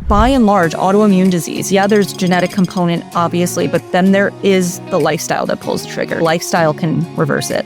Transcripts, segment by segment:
by and large, autoimmune disease. Yeah, there's genetic component, obviously, but then there is the lifestyle that pulls the trigger. Lifestyle can reverse it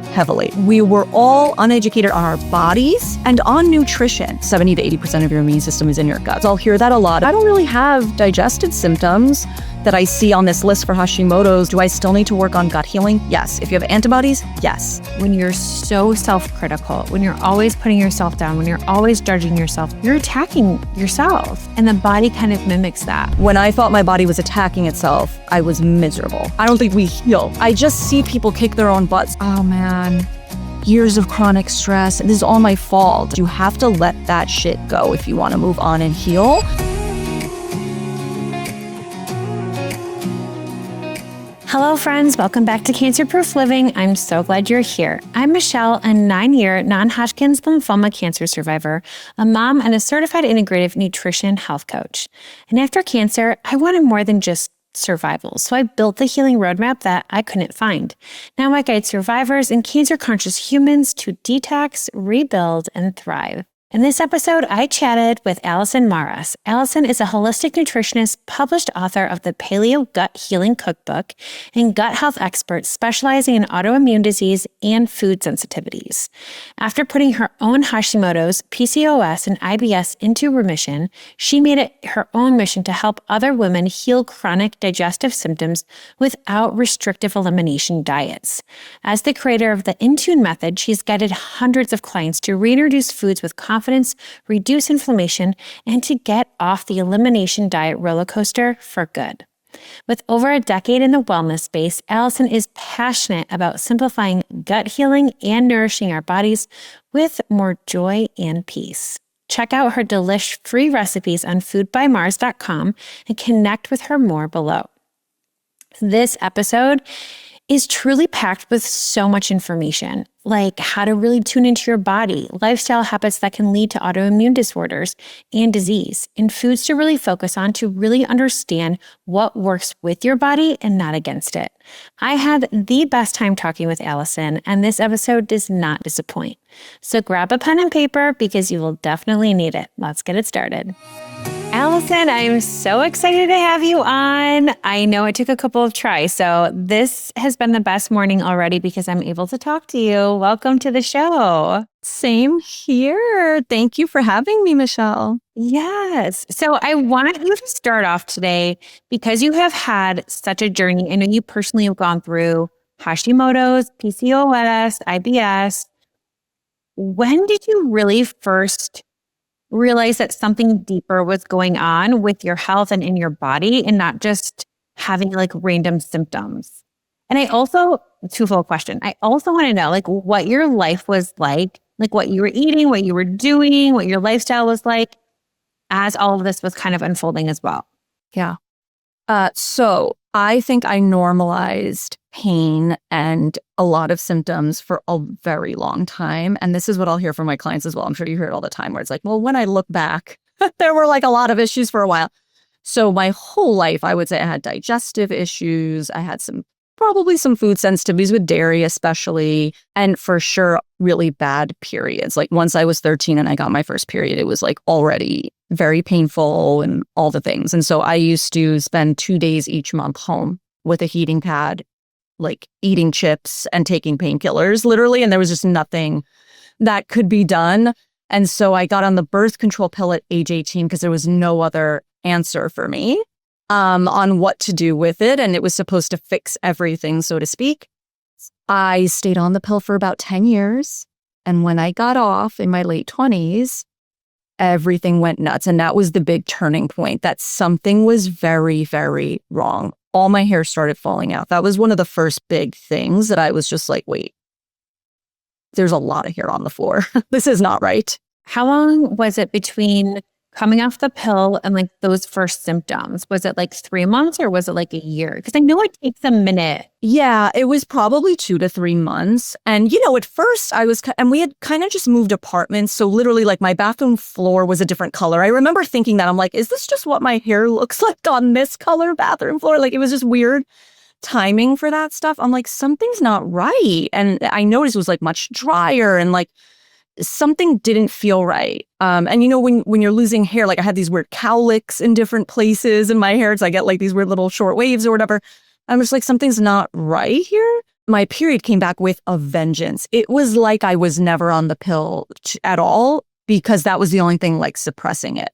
heavily. We were all uneducated on our bodies and on nutrition. 70 to 80% of your immune system is in your gut. I'll hear that a lot. I don't really have digestive symptoms that I see on this list for Hashimoto's. Do I still need to work on gut healing? Yes. If you have antibodies, yes. When you're so self-critical, when you're always putting yourself down, when you're always judging yourself, you're attacking yourself. And the body kind of mimics that. When I thought my body was attacking itself, I was miserable. I don't think we heal. I just see people kick their own butts. Oh man, years of chronic stress. This is all my fault. You have to let that shit go if you want to move on and heal. Hello friends, welcome back to Cancer Proof Living. I'm so glad you're here. I'm Michelle, a 9-year non-Hodgkin's lymphoma cancer survivor, a mom, and a certified integrative nutrition health coach. And after cancer, I wanted more than just survival. So I built the healing roadmap that I couldn't find. Now I guide survivors and cancer-conscious humans to detox, rebuild, and thrive. In this episode, I chatted with Alison Marras. Alison is a holistic nutritionist, published author of the Paleo Gut Healing Cookbook, and gut health expert specializing in autoimmune disease and food sensitivities. After putting her own Hashimoto's, PCOS, and IBS into remission, she made it her own mission to help other women heal chronic digestive symptoms without restrictive elimination diets. As the creator of the Intune method, she's guided hundreds of clients to reintroduce foods with confidence, reduce inflammation, and to get off the elimination diet roller coaster for good. With over a decade in the wellness space, Alison is passionate about simplifying gut healing and nourishing our bodies with more joy and peace. Check out her delish free recipes on foodbymars.com and connect with her more below. This episode is truly packed with so much information, like how to really tune into your body, lifestyle habits that can lead to autoimmune disorders and disease, and foods to really focus on to really understand what works with your body and not against it. I had the best time talking with Alison, and this episode does not disappoint. So grab a pen and paper because you will definitely need it. Let's get it started. Alison, I'm so excited to have you on. I know it took a couple of tries, so this has been the best morning already because I'm able to talk to you. Welcome to the show. Same here. Thank you for having me, Michelle. Yes. So I want you to start off today because you have had such a journey. I know you personally have gone through Hashimoto's, PCOS, IBS. When did you really first realize that something deeper was going on with your health and in your body and not just having like random symptoms? And I also, twofold question, I also want to know like what your life was like what you were eating, what you were doing, what your lifestyle was like as all of this was kind of unfolding as well. Yeah. So I think I normalized pain and a lot of symptoms for a very long time. And this is what I'll hear from my clients as well. I'm sure you hear it all the time where it's like, well, when I look back, there were like a lot of issues for a while. So my whole life, I would say I had digestive issues. I had probably some food sensitivities with dairy especially. And for sure, really bad periods. Like once I was 13 and I got my first period, it was like already very painful and all the things. And so I used to spend 2 days each month home with a heating pad, like eating chips and taking painkillers, literally. And there was just nothing that could be done. And so I got on the birth control pill at age 18 because there was no other answer for me on what to do with it. And it was supposed to fix everything, so to speak. I stayed on the pill for about 10 years. And when I got off in my late 20s, everything went nuts. And that was the big turning point, that something was very, very wrong. All my hair started falling out. That was one of the first big things that I was just like, wait, there's a lot of hair on the floor. This is not right. How long was it between coming off the pill and like those first symptoms? Was it like 3 months or was it like a year? Because I know it takes a minute. Yeah, it was probably 2 to 3 months. And, at first and we had kind of just moved apartments. So literally like my bathroom floor was a different color. I remember thinking that I'm like, is this just what my hair looks like on this color bathroom floor? Like it was just weird timing for that stuff. I'm like, something's not right. And I noticed it was like much drier and like something didn't feel right. And when you're losing hair, like I had these weird cowlicks in different places in my hair. So I get like these weird little short waves or whatever. I'm just like, something's not right here. My period came back with a vengeance. It was like I was never on the pill at all, because that was the only thing like suppressing it.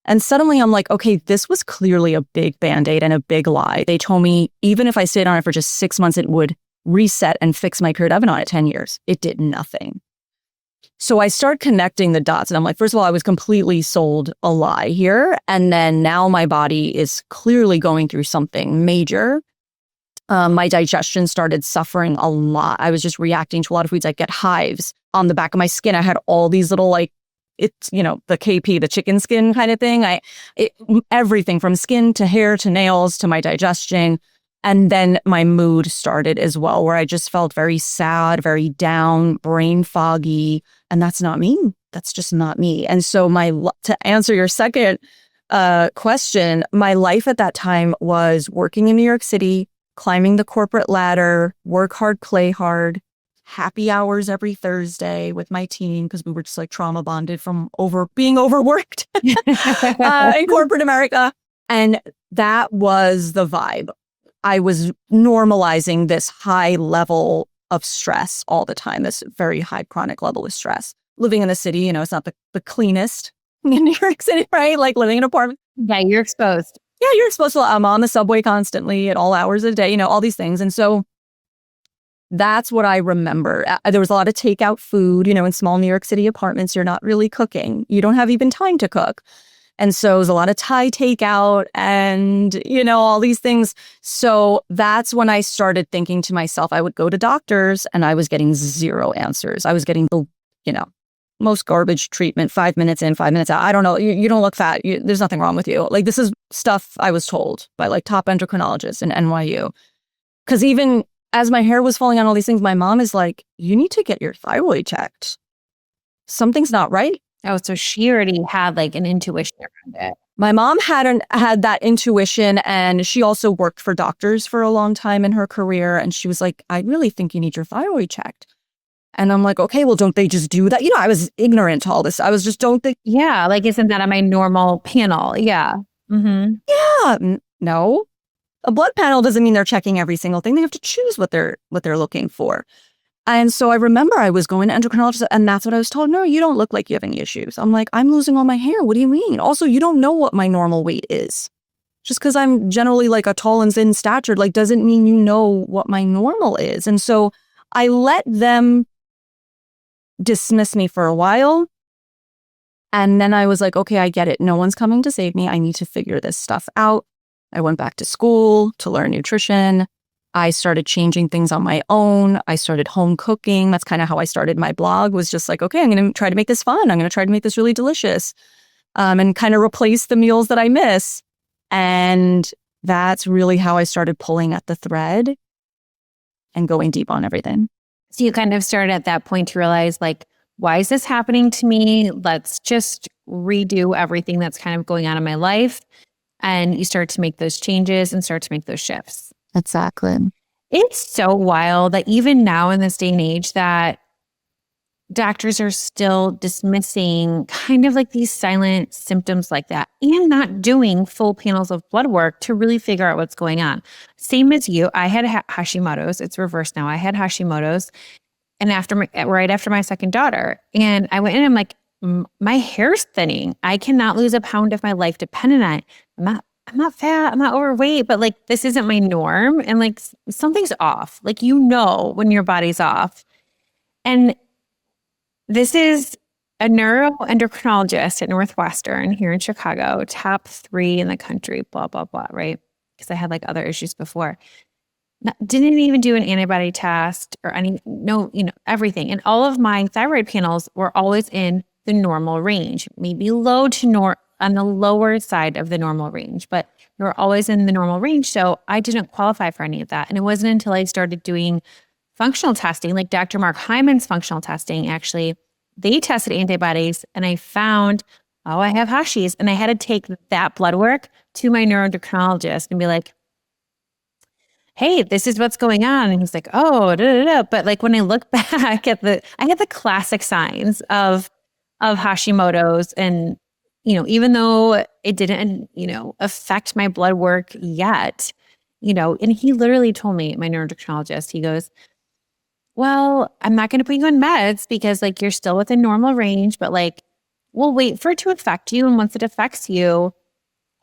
And suddenly I'm like, okay, this was clearly a big Band-Aid and a big lie. They told me even if I stayed on it for just 6 months, it would reset and fix my period. I've been on it 10 years. It did nothing. So I start connecting the dots and I'm like, first of all, I was completely sold a lie here. And then now my body is clearly going through something major. My digestion started suffering a lot. I was just reacting to a lot of foods. I get hives on the back of my skin. I had all these little like, it's, the KP, the chicken skin kind of thing. Everything from skin to hair to nails to my digestion. And then my mood started as well, where I just felt very sad, very down, brain foggy. And that's not me. That's just not me. And so to answer your second question, my life at that time was working in New York City, climbing the corporate ladder, work hard, play hard, happy hours every Thursday with my team, because we were just like trauma bonded from being overworked in corporate America. And that was the vibe. I was normalizing this high level of stress all the time, this very high chronic level of stress. Living in the city, it's not the cleanest in New York City, right? Like living in an apartment. Yeah, you're exposed. Yeah, you're exposed to, I'm on the subway constantly at all hours of the day, all these things. And so that's what I remember. There was a lot of takeout food, in small New York City apartments, you're not really cooking. You don't have even time to cook. And so there's a lot of Thai takeout and, all these things. So that's when I started thinking to myself, I would go to doctors and I was getting zero answers. I was getting the, most garbage treatment, 5 minutes in, 5 minutes out. I don't know. You don't look fat. There's nothing wrong with you. Like, this is stuff I was told by like top endocrinologists in NYU. Because even as my hair was falling on all these things, my mom is like, you need to get your thyroid checked. Something's not right. Oh, so she already had like an intuition around it. My mom had that intuition, and she also worked for doctors for a long time in her career. And she was like, I really think you need your thyroid checked. And I'm like, okay, well, don't they just do that? I was ignorant to all this. I was just, don't they? Yeah, like, isn't that on my normal panel? Yeah. Mm-hmm. Yeah, no. A blood panel doesn't mean they're checking every single thing. They have to choose what they're looking for. And so I remember I was going to endocrinologist, and that's what I was told. No, you don't look like you have any issues. I'm like, I'm losing all my hair. What do you mean? Also, you don't know what my normal weight is. Just because I'm generally like a tall and thin statured, like, doesn't mean you know what my normal is. And so I let them dismiss me for a while. And then I was like, okay, I get it. No one's coming to save me. I need to figure this stuff out. I went back to school to learn nutrition. I started changing things on my own. I started home cooking. That's kind of how I started my blog, was just like, okay, I'm going to try to make this fun. I'm going to try to make this really delicious, and kind of replace the meals that I miss. And that's really how I started pulling at the thread and going deep on everything. So you kind of started at that point to realize, like, why is this happening to me? Let's just redo everything that's kind of going on in my life. And you start to make those changes and start to make those shifts. Exactly. It's so wild that even now in this day and age that doctors are still dismissing kind of like these silent symptoms like that and not doing full panels of blood work to really figure out what's going on. Same as you, I had Hashimoto's. It's reversed now. I had Hashimoto's, and right after my second daughter, and I went in and I'm like, my hair's thinning. I cannot lose a pound of my life dependent on it. I'm not fat. I'm not overweight, but like, this isn't my norm. And like, something's off. Like, when your body's off. And this is a neuroendocrinologist at Northwestern here in Chicago, top 3 in the country, blah, blah, blah, right? Because I had like other issues before. Didn't even do an antibody test or everything. And all of my thyroid panels were always in the normal range, maybe low to on the lower side of the normal range, but they were always in the normal range. So I didn't qualify for any of that. And it wasn't until I started doing functional testing, like Dr. Mark Hyman's functional testing, actually, they tested antibodies and I found, I have Hashi's. And I had to take that blood work to my neuroendocrinologist and be like, hey, this is what's going on. And he's like, oh, da, da, da. But like when I look back I get the classic signs of Hashimoto's. And, even though it didn't, affect my blood work yet, and he literally told me, my neuroendocrinologist, he goes, well, I'm not going to put you on meds because like you're still within normal range, but like we'll wait for it to affect you. And once it affects you,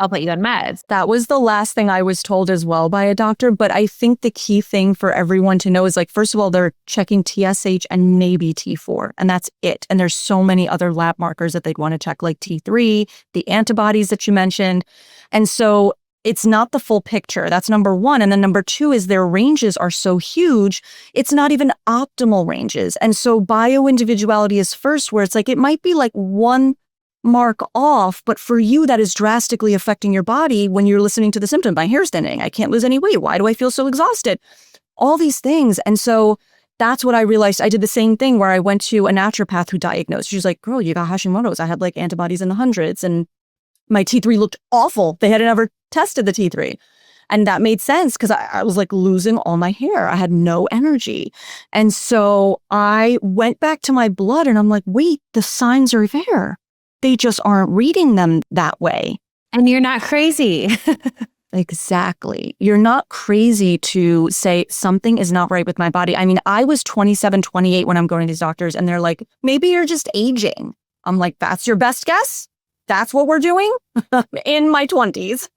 I'll put you on meds. That was the last thing I was told as well by a doctor. But I think the key thing for everyone to know is like, first of all, they're checking TSH and maybe T4, and that's it. And there's so many other lab markers that they'd want to check, like T3, the antibodies that you mentioned. And so it's not the full picture. That's number one. And then number two is their ranges are so huge, it's not even optimal ranges. And so bio-individuality is first, where it's like, it might be like one mark off, but for you, that is drastically affecting your body when you're listening to the symptom. My hair's thinning. I can't lose any weight. Why do I feel so exhausted? All these things. And so that's what I realized. I did the same thing where I went to a naturopath who diagnosed. She was like, girl, you got Hashimoto's. I had like antibodies in the hundreds and my T3 looked awful. They hadn't ever tested the T3. And that made sense because I was like losing all my hair. I had no energy. And so I went back to my blood and I'm like, wait, the signs are there. They just aren't reading them that way. And you're not crazy. Exactly. You're not crazy to say something is not right with my body. I mean, I was 27, 28 when I'm going to these doctors and they're like, maybe you're just aging. I'm like, that's your best guess? That's what we're doing in my 20s.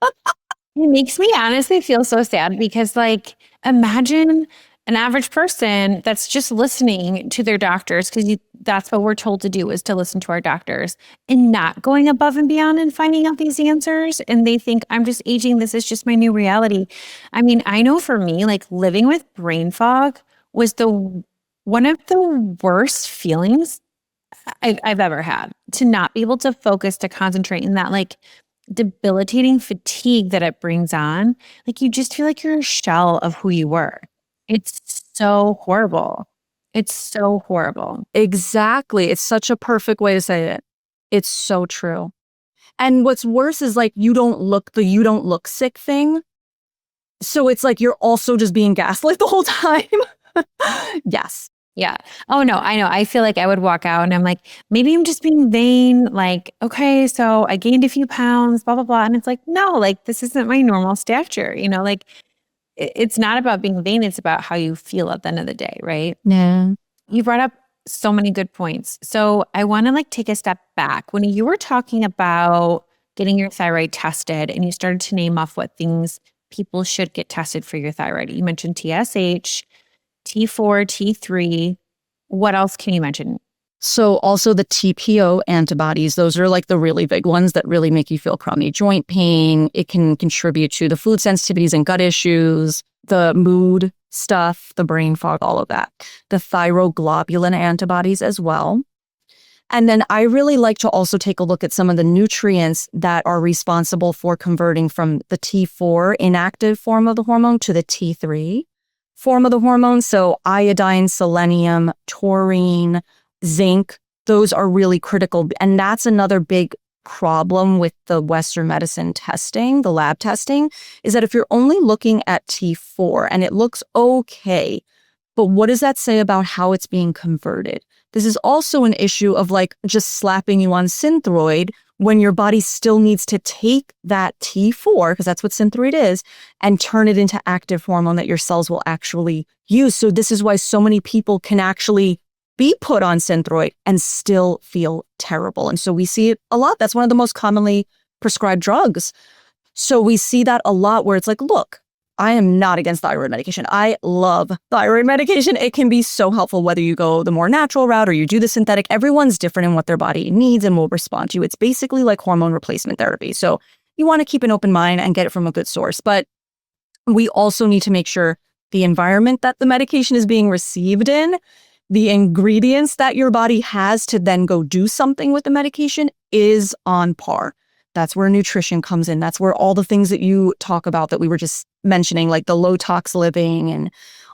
It makes me honestly feel so sad because like, imagine an average person that's just listening to their doctors, because that's what we're told to do, is to listen to our doctors and not going above and beyond and finding out these answers. And they think, I'm just aging. This is just my new reality. I mean, I know for me, like living with brain fog was one of the worst feelings I've ever had, to not be able to focus, to concentrate, in that like debilitating fatigue that it brings on. Like you just feel like you're a shell of who you were. It's so horrible. It's so horrible. Exactly. It's such a perfect way to say it. It's so true. And what's worse is like, you don't look sick thing. So it's like, you're also just being gaslit the whole time. Yes. Yeah. Oh no, I know. I feel like I would walk out and I'm like, maybe I'm just being vain. Like, okay, so I gained a few pounds, blah, blah, blah. And it's like, no, like this isn't my normal stature, like it's not about being vain. It's about how you feel at the end of the day, right? Yeah. You brought up so many good points. So I want to like take a step back. When you were talking about getting your thyroid tested and you started to name off what things people should get tested for your thyroid, you mentioned TSH, T4, T3. What else can you mention? So also the TPO antibodies, those are like the really big ones that really make you feel crummy joint pain. It can contribute to the food sensitivities and gut issues, the mood stuff, the brain fog, all of that. The thyroglobulin antibodies as well. And then I really like to also take a look at some of the nutrients that are responsible for converting from the T4 inactive form of the hormone to the T3 form of the hormone. So iodine, selenium, taurine, zinc, those are really critical. And that's another big problem with the Western medicine testing, the lab testing, is that if you're only looking at T4 and it looks okay, but what does that say about how it's being converted? This is also an issue of like just slapping you on Synthroid when your body still needs to take that T4, because that's what Synthroid is, and turn it into active hormone that your cells will actually use. So this is why so many people can actually be put on Synthroid and still feel terrible. And so we see it a lot. That's one of the most commonly prescribed drugs. So we see that a lot where it's like, look, I am not against thyroid medication. I love thyroid medication. It can be so helpful whether you go the more natural route or you do the synthetic. Everyone's different in what their body needs and will respond to. It's basically like hormone replacement therapy. So you want to keep an open mind and get it from a good source. But we also need to make sure the environment that the medication is being received in, the ingredients that your body has to then go do something with the medication, is on par. That's where nutrition comes in. That's where all the things that you talk about that we were just mentioning, like the low tox living and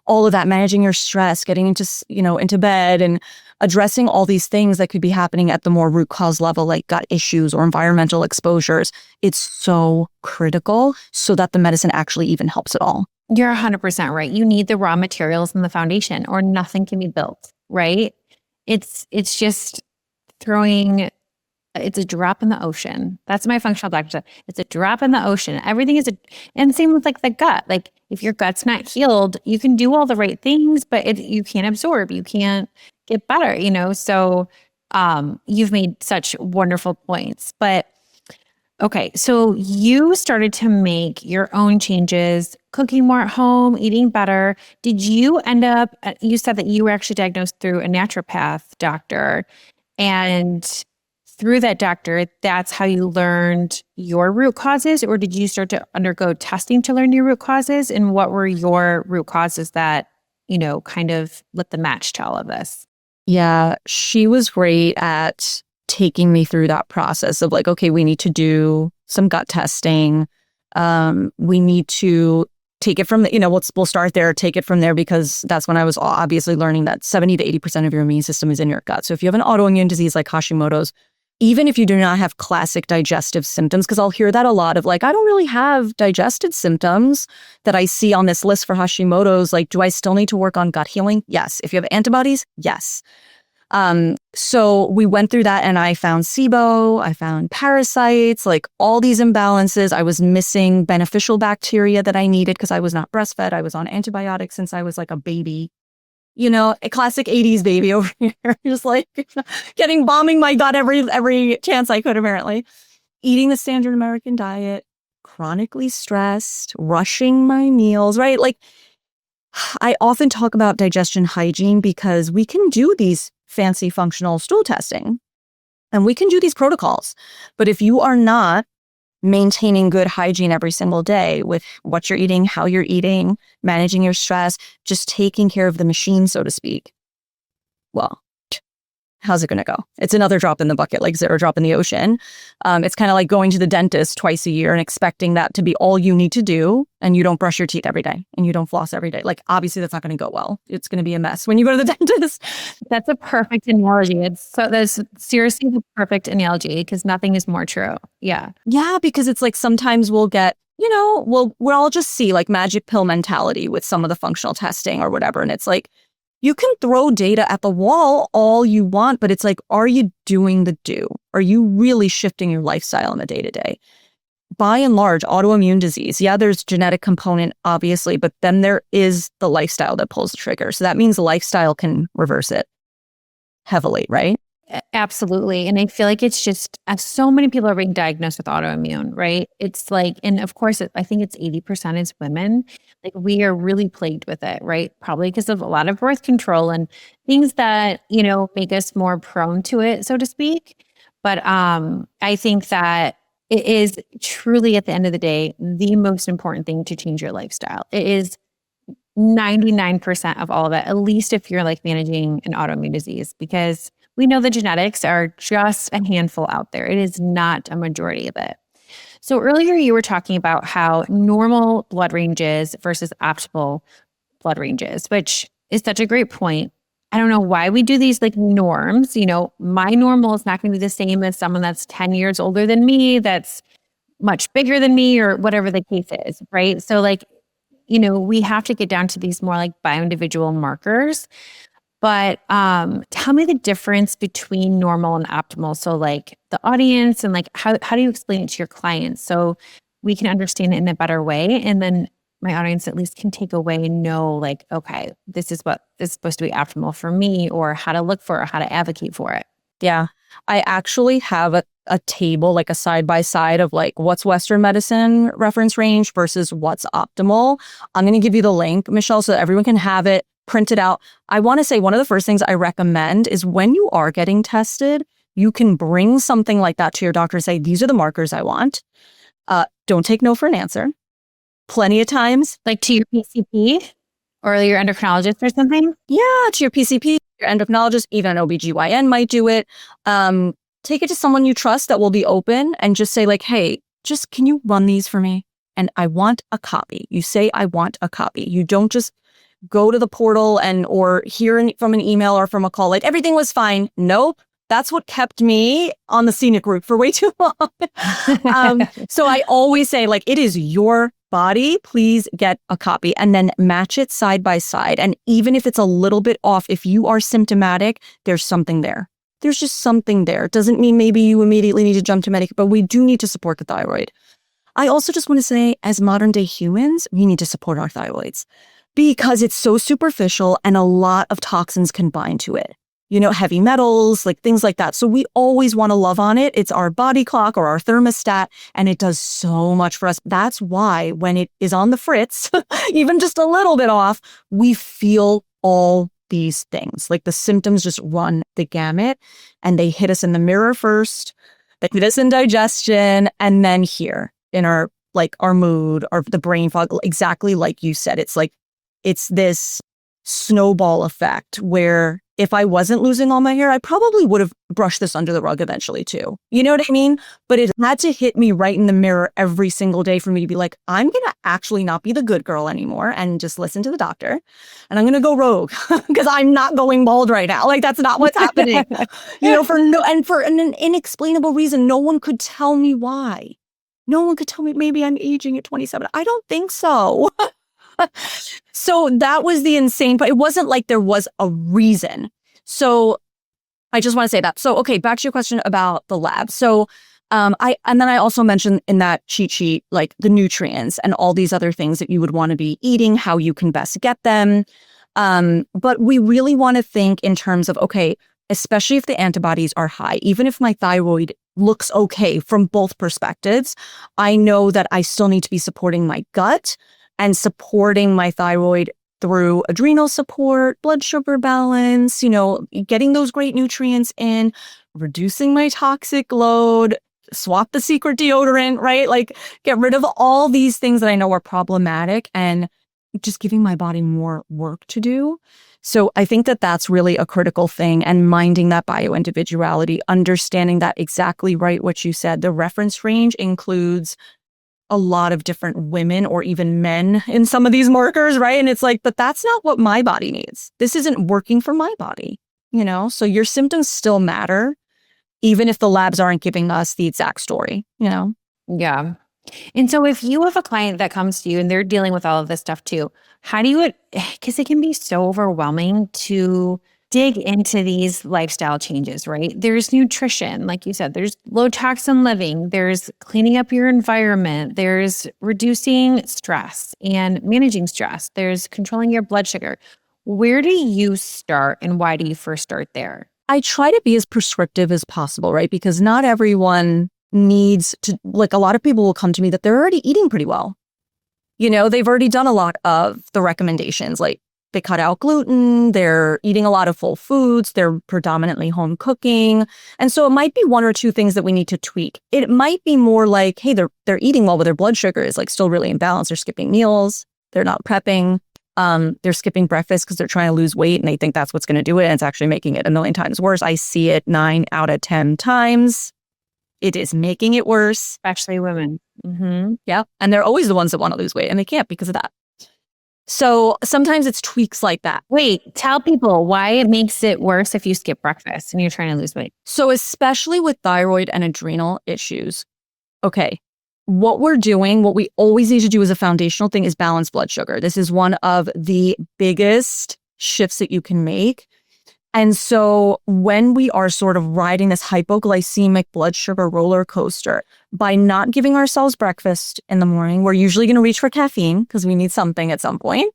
all of that, managing your stress, getting into bed and addressing all these things that could be happening at the more root cause level, like gut issues or environmental exposures. It's so critical so that the medicine actually even helps at all. You're 100% right. You need the raw materials and the foundation, or nothing can be built, right? It's just throwing, it's a drop in the ocean. That's my functional doctor said. It's a drop in the ocean. Everything is and same with like the gut. Like if your gut's not healed, you can do all the right things, but you can't absorb, you can't get better, So you've made such wonderful points. But okay, so you started to make your own changes, cooking more at home, eating better. Did you end up, you said that you were actually diagnosed through a naturopath doctor, and through that doctor, that's how you learned your root causes, or did you start to undergo testing to learn your root causes? And what were your root causes that, kind of lit the match to all of this? Yeah, she was great at taking me through that process of like, okay, we need to do some gut testing. We need to take it from the, we'll start there, take it from there, because that's when I was obviously learning that 70 to 80% of your immune system is in your gut. So if you have an autoimmune disease like Hashimoto's, even if you do not have classic digestive symptoms, because I'll hear that a lot of like, I don't really have digestive symptoms that I see on this list for Hashimoto's. Like, do I still need to work on gut healing? Yes. If you have antibodies, yes. So we went through that and I found SIBO, I found parasites, like all these imbalances. I was missing beneficial bacteria that I needed because I was not breastfed. I was on antibiotics since I was like a baby, a classic 80s baby over here, just like bombing my gut every chance I could, apparently. Eating the standard American diet, chronically stressed, rushing my meals, right? Like I often talk about digestion hygiene because we can do these fancy functional stool testing and we can do these protocols. But if you are not maintaining good hygiene every single day with what you're eating, how you're eating, managing your stress, just taking care of the machine, so to speak, well, how's it going to go? It's another drop in the bucket, like zero drop in the ocean. It's kind of like going to the dentist twice a year and expecting that to be all you need to do, and you don't brush your teeth every day and you don't floss every day. Like, obviously, that's not going to go well. It's going to be a mess when you go to the dentist. That's a perfect analogy. That's seriously the perfect analogy, because nothing is more true. Yeah. Yeah, because it's like sometimes we'll get, we'll all just see like magic pill mentality with some of the functional testing or whatever. And it's like, you can throw data at the wall all you want, but it's like, are you doing the do? Are you really shifting your lifestyle in the day-to-day? By and large, autoimmune disease, yeah, there's genetic component, obviously, but then there is the lifestyle that pulls the trigger. So that means the lifestyle can reverse it heavily, right? Absolutely. And I feel like it's just, so many people are being diagnosed with autoimmune, right? It's like, and of course, I think it's 80% is women. Like we are really plagued with it, right? Probably because of a lot of birth control and things that, make us more prone to it, so to speak. But I think that it is truly, at the end of the day, the most important thing to change your lifestyle. It is 99% of all of it, at least if you're like managing an autoimmune disease, because we know the genetics are just a handful out there. It is not a majority of it. So earlier you were talking about how normal blood ranges versus optimal blood ranges, which is such a great point. I don't know why we do these like norms. My normal is not going to be the same as someone that's 10 years older than me, that's much bigger than me, or whatever the case is, right? So like, we have to get down to these more like bio-individual markers. But tell me the difference between normal and optimal. So like the audience, and like how do you explain it to your clients so we can understand it in a better way? And then my audience at least can take away and know like, okay, this is what is supposed to be optimal for me, or how to look for it, or how to advocate for it. Yeah. I actually have a table, like a side-by-side of like what's Western medicine reference range versus what's optimal. I'm going to give you the link, Michelle, so that everyone can have it printed out. I want to say one of the first things I recommend is when you are getting tested, you can bring something like that to your doctor and say, these are the markers I want. Don't take no for an answer. Plenty of times. Like to your PCP or your endocrinologist or something? Yeah, to your PCP, your endocrinologist, even an OBGYN might do it. Take it to someone you trust that will be open and just say like, hey, just can you run these for me? And I want a copy. You say, I want a copy. You don't just go to the portal or hear from an email or from a call, like everything was fine. Nope. That's what kept me on the scenic route for way too long. So I always say like, it is your body, please get a copy and then match it side by side. And even if it's a little bit off, if you are symptomatic, there's something there. There's just something there. It doesn't mean maybe you immediately need to jump to medic, but we do need to support the thyroid. I also just want to say, as modern day humans, we need to support our thyroids because it's so superficial and a lot of toxins can bind to it. You know, heavy metals, like things like that. So we always want to love on it. It's our body clock or our thermostat, and it does so much for us. That's why when it is on the fritz, even just a little bit off, we feel all these things. Like the symptoms just run the gamut, and they hit us in the mirror first, they hit us in digestion, and then here in our mood or the brain fog, exactly like you said. It's this snowball effect where if I wasn't losing all my hair, I probably would have brushed this under the rug eventually too. You know what I mean? But it had to hit me right in the mirror every single day for me to be like, I'm going to actually not be the good girl anymore and just listen to the doctor. And I'm going to go rogue because I'm not going bald right now. Like, that's not what's happening. You know, for an inexplainable reason, no one could tell me why. No one could tell me maybe I'm aging at 27. I don't think so. So that was the insane, but it wasn't like there was a reason. So I just want to say that. So, okay, back to your question about the lab. So then I also mentioned in that cheat sheet, like the nutrients and all these other things that you would want to be eating, how you can best get them. But we really want to think in terms of, okay, especially if the antibodies are high, even if my thyroid looks okay from both perspectives, I know that I still need to be supporting my gut and supporting my thyroid through adrenal support, blood sugar balance, you know, getting those great nutrients in, reducing my toxic load, swap the secret deodorant, right? Like, get rid of all these things that I know are problematic and just giving my body more work to do. So I think that that's really a critical thing, and minding that bio-individuality, understanding that exactly right what you said. The reference range includes a lot of different women or even men in some of these markers, right? And it's like, but that's not what my body needs. This isn't working for my body, you know? So your symptoms still matter, even if the labs aren't giving us the exact story, you know? Yeah. And so if you have a client that comes to you and they're dealing with all of this stuff too, how do you, because it can be so overwhelming to dig into these lifestyle changes, right? There's nutrition, like you said, there's low toxin living, there's cleaning up your environment, there's reducing stress and managing stress, there's controlling your blood sugar. Where do you start and why do you first start there? I try to be as prescriptive as possible, right? Because not everyone needs to, like, a lot of people will come to me that they're already eating pretty well. You know, they've already done a lot of the recommendations, like they cut out gluten, they're eating a lot of full foods, they're predominantly home cooking. And so it might be one or two things that we need to tweak. It might be more like, hey, they're eating well, but their blood sugar is like still really imbalanced. They're skipping meals, they're not prepping, they're skipping breakfast because they're trying to lose weight and they think that's what's going to do it. And it's actually making it a million times worse. I see it 9 out of 10 times. It is making it worse. Especially women. Mm-hmm. Yeah. And they're always the ones that want to lose weight and they can't because of that. So sometimes it's tweaks like that. Wait, tell people why it makes it worse if you skip breakfast and you're trying to lose weight. So especially with thyroid and adrenal issues, okay, what we always need to do as a foundational thing is balance blood sugar. This is one of the biggest shifts that you can make. And so when we are sort of riding this hypoglycemic blood sugar roller coaster, by not giving ourselves breakfast in the morning, we're usually going to reach for caffeine because we need something at some point.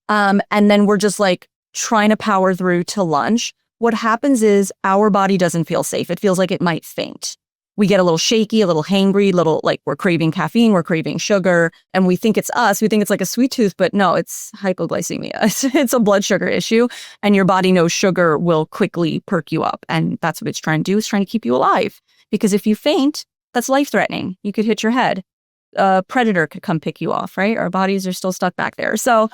And then we're just like trying to power through to lunch. What happens is our body doesn't feel safe. It feels like it might faint. We get a little shaky, a little hangry, like we're craving caffeine, we're craving sugar, and we think it's us. We think it's like a sweet tooth, but no, it's hypoglycemia. It's a blood sugar issue, and your body knows sugar will quickly perk you up, and that's what it's trying to do, is trying to keep you alive. Because if you faint, that's life-threatening. You could hit your head. A predator could come pick you off, right? Our bodies are still stuck back there. So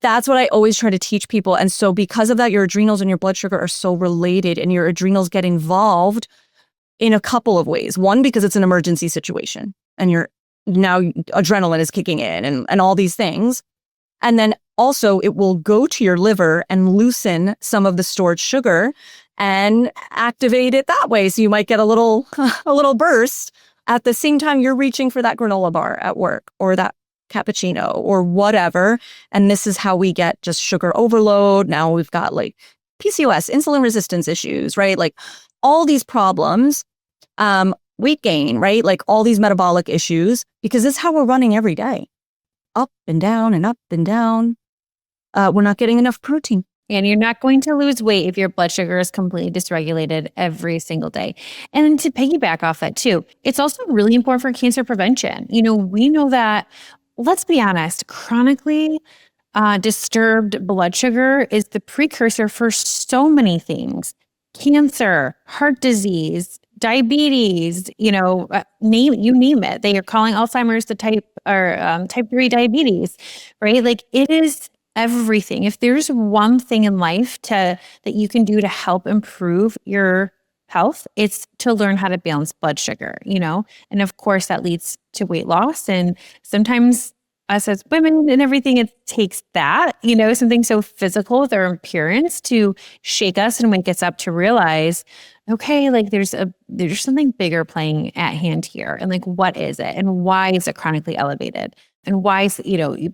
that's what I always try to teach people. And so because of that, your adrenals and your blood sugar are so related, and your adrenals get involved in a couple of ways. One, because it's an emergency situation and now adrenaline is kicking in and all these things. And then also it will go to your liver and loosen some of the stored sugar and activate it that way. So you might get a little burst at the same time you're reaching for that granola bar at work or that cappuccino or whatever. And this is how we get just sugar overload. Now we've got like PCOS, insulin resistance issues, right? Like all these problems, weight gain, right? Like all these metabolic issues, because this is how we're running every day. Up and down and up and down. We're not getting enough protein. And you're not going to lose weight if your blood sugar is completely dysregulated every single day. And to piggyback off that too, it's also really important for cancer prevention. We know that, let's be honest, chronically disturbed blood sugar is the precursor for so many things: cancer, heart disease, diabetes, you name it. They are calling Alzheimer's the type 3 diabetes, right? Like it is everything. If there's one thing in life that you can do to help improve your health, it's to learn how to balance blood sugar, and of course that leads to weight loss. And sometimes us as women and everything, it takes that, something so physical with our appearance to shake us and wake us up to realize, okay, like there's something bigger playing at hand here. And like, what is it? And why is it chronically elevated? And why is,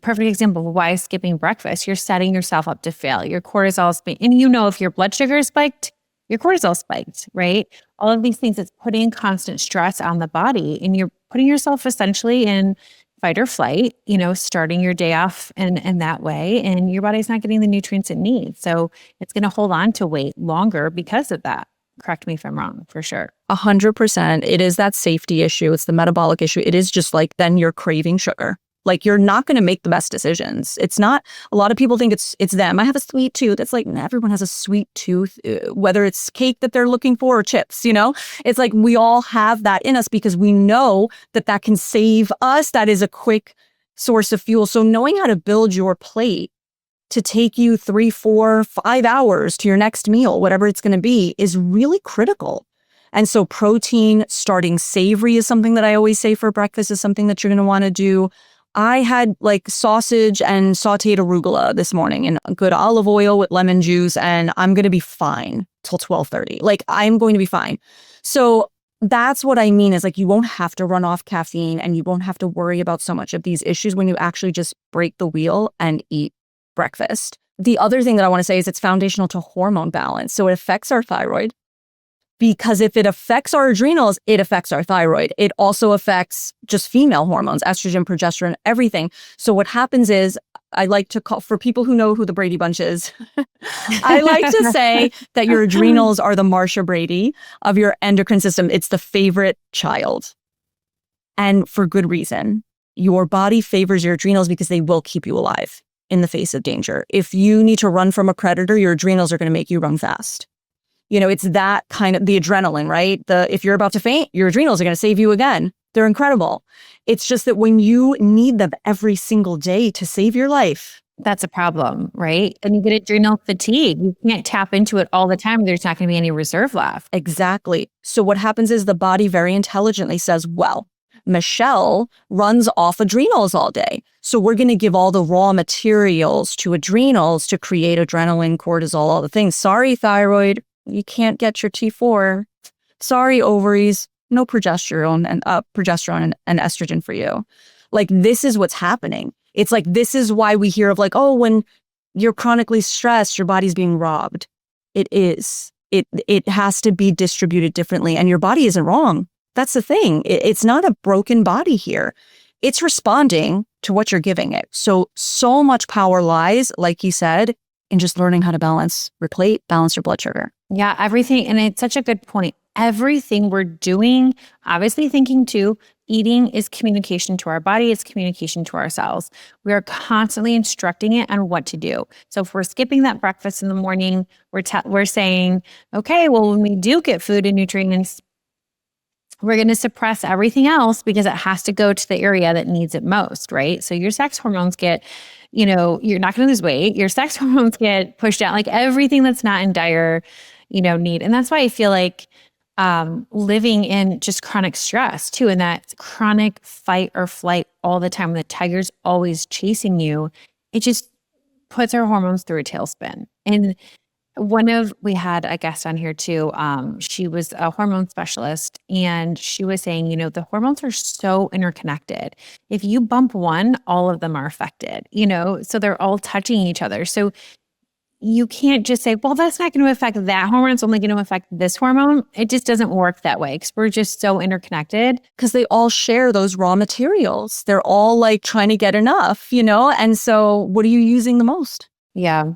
perfect example of why skipping breakfast, you're setting yourself up to fail. Your cortisol spiked. And if your blood sugar is spiked, your cortisol spiked, right? All of these things, it's putting constant stress on the body, and you're putting yourself essentially in fight or flight, starting your day off in that way, and your body's not getting the nutrients it needs. So it's going to hold on to weight longer because of that. Correct me if I'm wrong, for sure. 100%. It is that safety issue. It's the metabolic issue. It is just like then you're craving sugar. Like you're not going to make the best decisions. It's not, a lot of people think it's them. I have a sweet tooth. It's like everyone has a sweet tooth, whether it's cake that they're looking for or chips, It's like we all have that in us because we know that can save us. That is a quick source of fuel. So knowing how to build your plate to take you 3, 4, 5 hours to your next meal, whatever it's going to be, is really critical. And so protein, starting savory is something that I always say for breakfast is something that you're going to want to do. I had like sausage and sauteed arugula this morning in good olive oil with lemon juice, and I'm going to be fine till 12:30. Like I'm going to be fine. So that's what I mean is like you won't have to run off caffeine and you won't have to worry about so much of these issues when you actually just break the wheel and eat breakfast. The other thing that I want to say is it's foundational to hormone balance. So it affects our thyroid. Because if it affects our adrenals, it affects our thyroid. It also affects just female hormones, estrogen, progesterone, everything. So what happens is, I like to call, for people who know who the Brady Bunch is, I like to say that your adrenals are the Marsha Brady of your endocrine system. It's the favorite child. And for good reason. Your body favors your adrenals because they will keep you alive in the face of danger. If you need to run from a predator, your adrenals are going to make you run fast. It's that kind of the adrenaline, right? If you're about to faint, your adrenals are going to save you again. They're incredible. It's just that when you need them every single day to save your life, that's a problem, right? And you get adrenal fatigue. You can't tap into it all the time. There's not going to be any reserve left. Exactly. So what happens is the body very intelligently says, well, Michelle runs off adrenals all day. So we're going to give all the raw materials to adrenals to create adrenaline, cortisol, all the things. Sorry, thyroid. You can't get your T4. Sorry, ovaries, no progesterone and estrogen for you. Like this is what's happening. It's like, this is why we hear of like, oh, when you're chronically stressed, your body's being robbed. It is. It has to be distributed differently, and your body isn't wrong. That's the thing. It's not a broken body here. It's responding to what you're giving it. So much power lies, like you said, in just learning how to balance your plate, balance your blood sugar. Yeah, everything. And it's such a good point. Everything we're doing, obviously thinking too, eating is communication to our body. It's communication to ourselves. We are constantly instructing it on what to do. So if we're skipping that breakfast in the morning, we're saying, okay, well, when we do get food and nutrients, we're going to suppress everything else because it has to go to the area that needs it most, right? So your sex hormones get, you're not going to lose weight. Your sex hormones get pushed out, like everything that's not in dire, need. And that's why I feel like living in just chronic stress too, and that chronic fight or flight all the time, when the tiger's always chasing you, it just puts our hormones through a tailspin. And We had a guest on here too. She was a hormone specialist and she was saying, the hormones are so interconnected. If you bump one, all of them are affected, so they're all touching each other. So you can't just say, well, that's not going to affect that hormone. It's only going to affect this hormone. It just doesn't work that way because we're just so interconnected. Because they all share those raw materials. They're all like trying to get enough, And so what are you using the most? Yeah.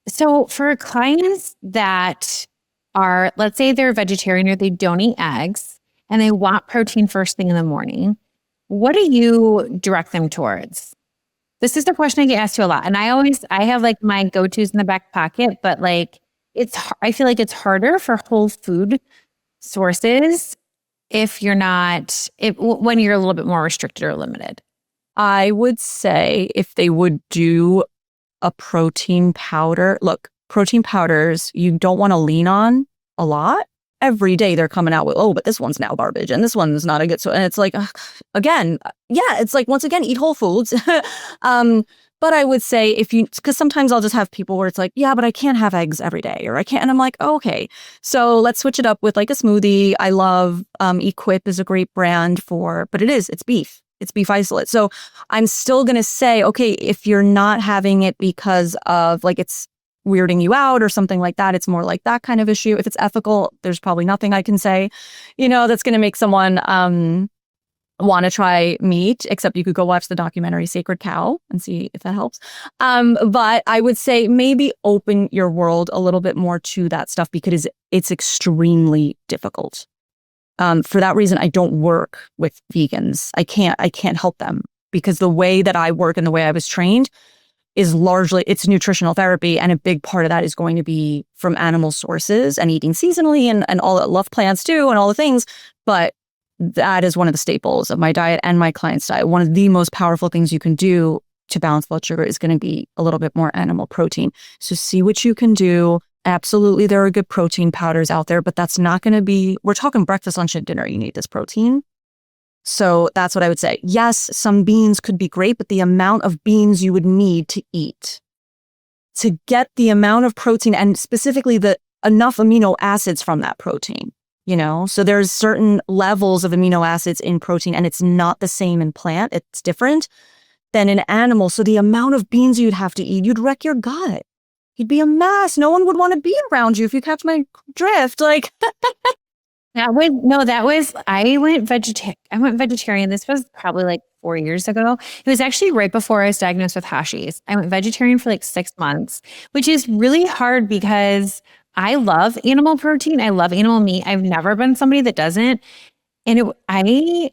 So for clients that are, let's say they're vegetarian or they don't eat eggs and they want protein first thing in the morning, what do you direct them towards? This is the question I get asked to a lot. And I have like my go-tos in the back pocket, but like I feel like it's harder for whole food sources if you're not, when you're a little bit more restricted or limited. I would say if they would do a protein powder, look, protein powders, you don't want to lean on a lot. Every day they're coming out with, oh, but this one's now garbage and this one's not a good. So, and it's like, again, yeah, it's like, once again, eat whole foods. But I would say because sometimes I'll just have people where it's like, yeah, but I can't have eggs every day or I can't. And I'm like, oh, okay, so let's switch it up with like a smoothie. I love Equip is a great brand but it's beef. It's beef isolate. So I'm still going to say, okay, if you're not having it because of like it's weirding you out or something like that, it's more like that kind of issue. If it's ethical, there's probably nothing I can say, that's going to make someone want to try meat, except you could go watch the documentary Sacred Cow and see if that helps. But I would say maybe open your world a little bit more to that stuff because it's extremely difficult. For that reason, I don't work with vegans. I can't help them because the way that I work and the way I was trained is largely, it's nutritional therapy. And a big part of that is going to be from animal sources and eating seasonally and all that. Love plants too and all the things. But that is one of the staples of my diet and my client's diet. One of the most powerful things you can do to balance blood sugar is going to be a little bit more animal protein. So see what you can do. Absolutely, there are good protein powders out there, but that's not going to be, we're talking breakfast, lunch, and dinner. You need this protein. So that's what I would say. Yes, some beans could be great, but the amount of beans you would need to eat to get the amount of protein and specifically the enough amino acids from that protein, So there's certain levels of amino acids in protein and it's not the same in plant. It's different than in animal. So the amount of beans you'd have to eat, you'd wreck your gut. You'd be a mess. No one would want to be around you if you catch my drift. Like I went vegetarian. This was probably like 4 years ago. It was actually right before I was diagnosed with Hashimoto's. I went vegetarian for like 6 months, which is really hard because I love animal protein. I love animal meat. I've never been somebody that doesn't. And I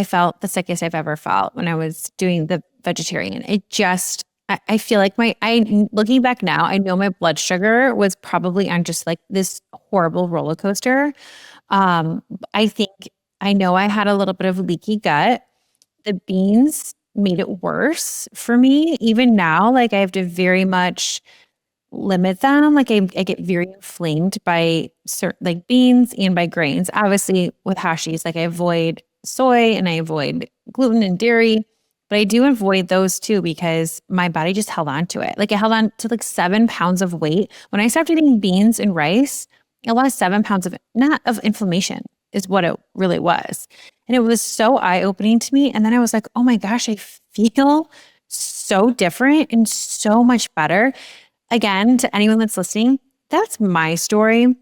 felt the sickest I've ever felt when I was doing the vegetarian. I feel like looking back now, I know my blood sugar was probably on just like this horrible roller coaster. I know I had a little bit of leaky gut. The beans made it worse for me. Even now, like I have to very much limit them. Like I get very inflamed by certain like beans and by grains. Obviously with Hashimoto's, like I avoid soy and I avoid gluten and dairy. But I do avoid those too because my body just held on to it. Like it held on to like 7 pounds of weight. When I stopped eating beans and rice, I lost 7 pounds of inflammation is what it really was. And it was so eye-opening to me. And then I was like, oh my gosh, I feel so different and so much better. Again, to anyone that's listening, that's my story.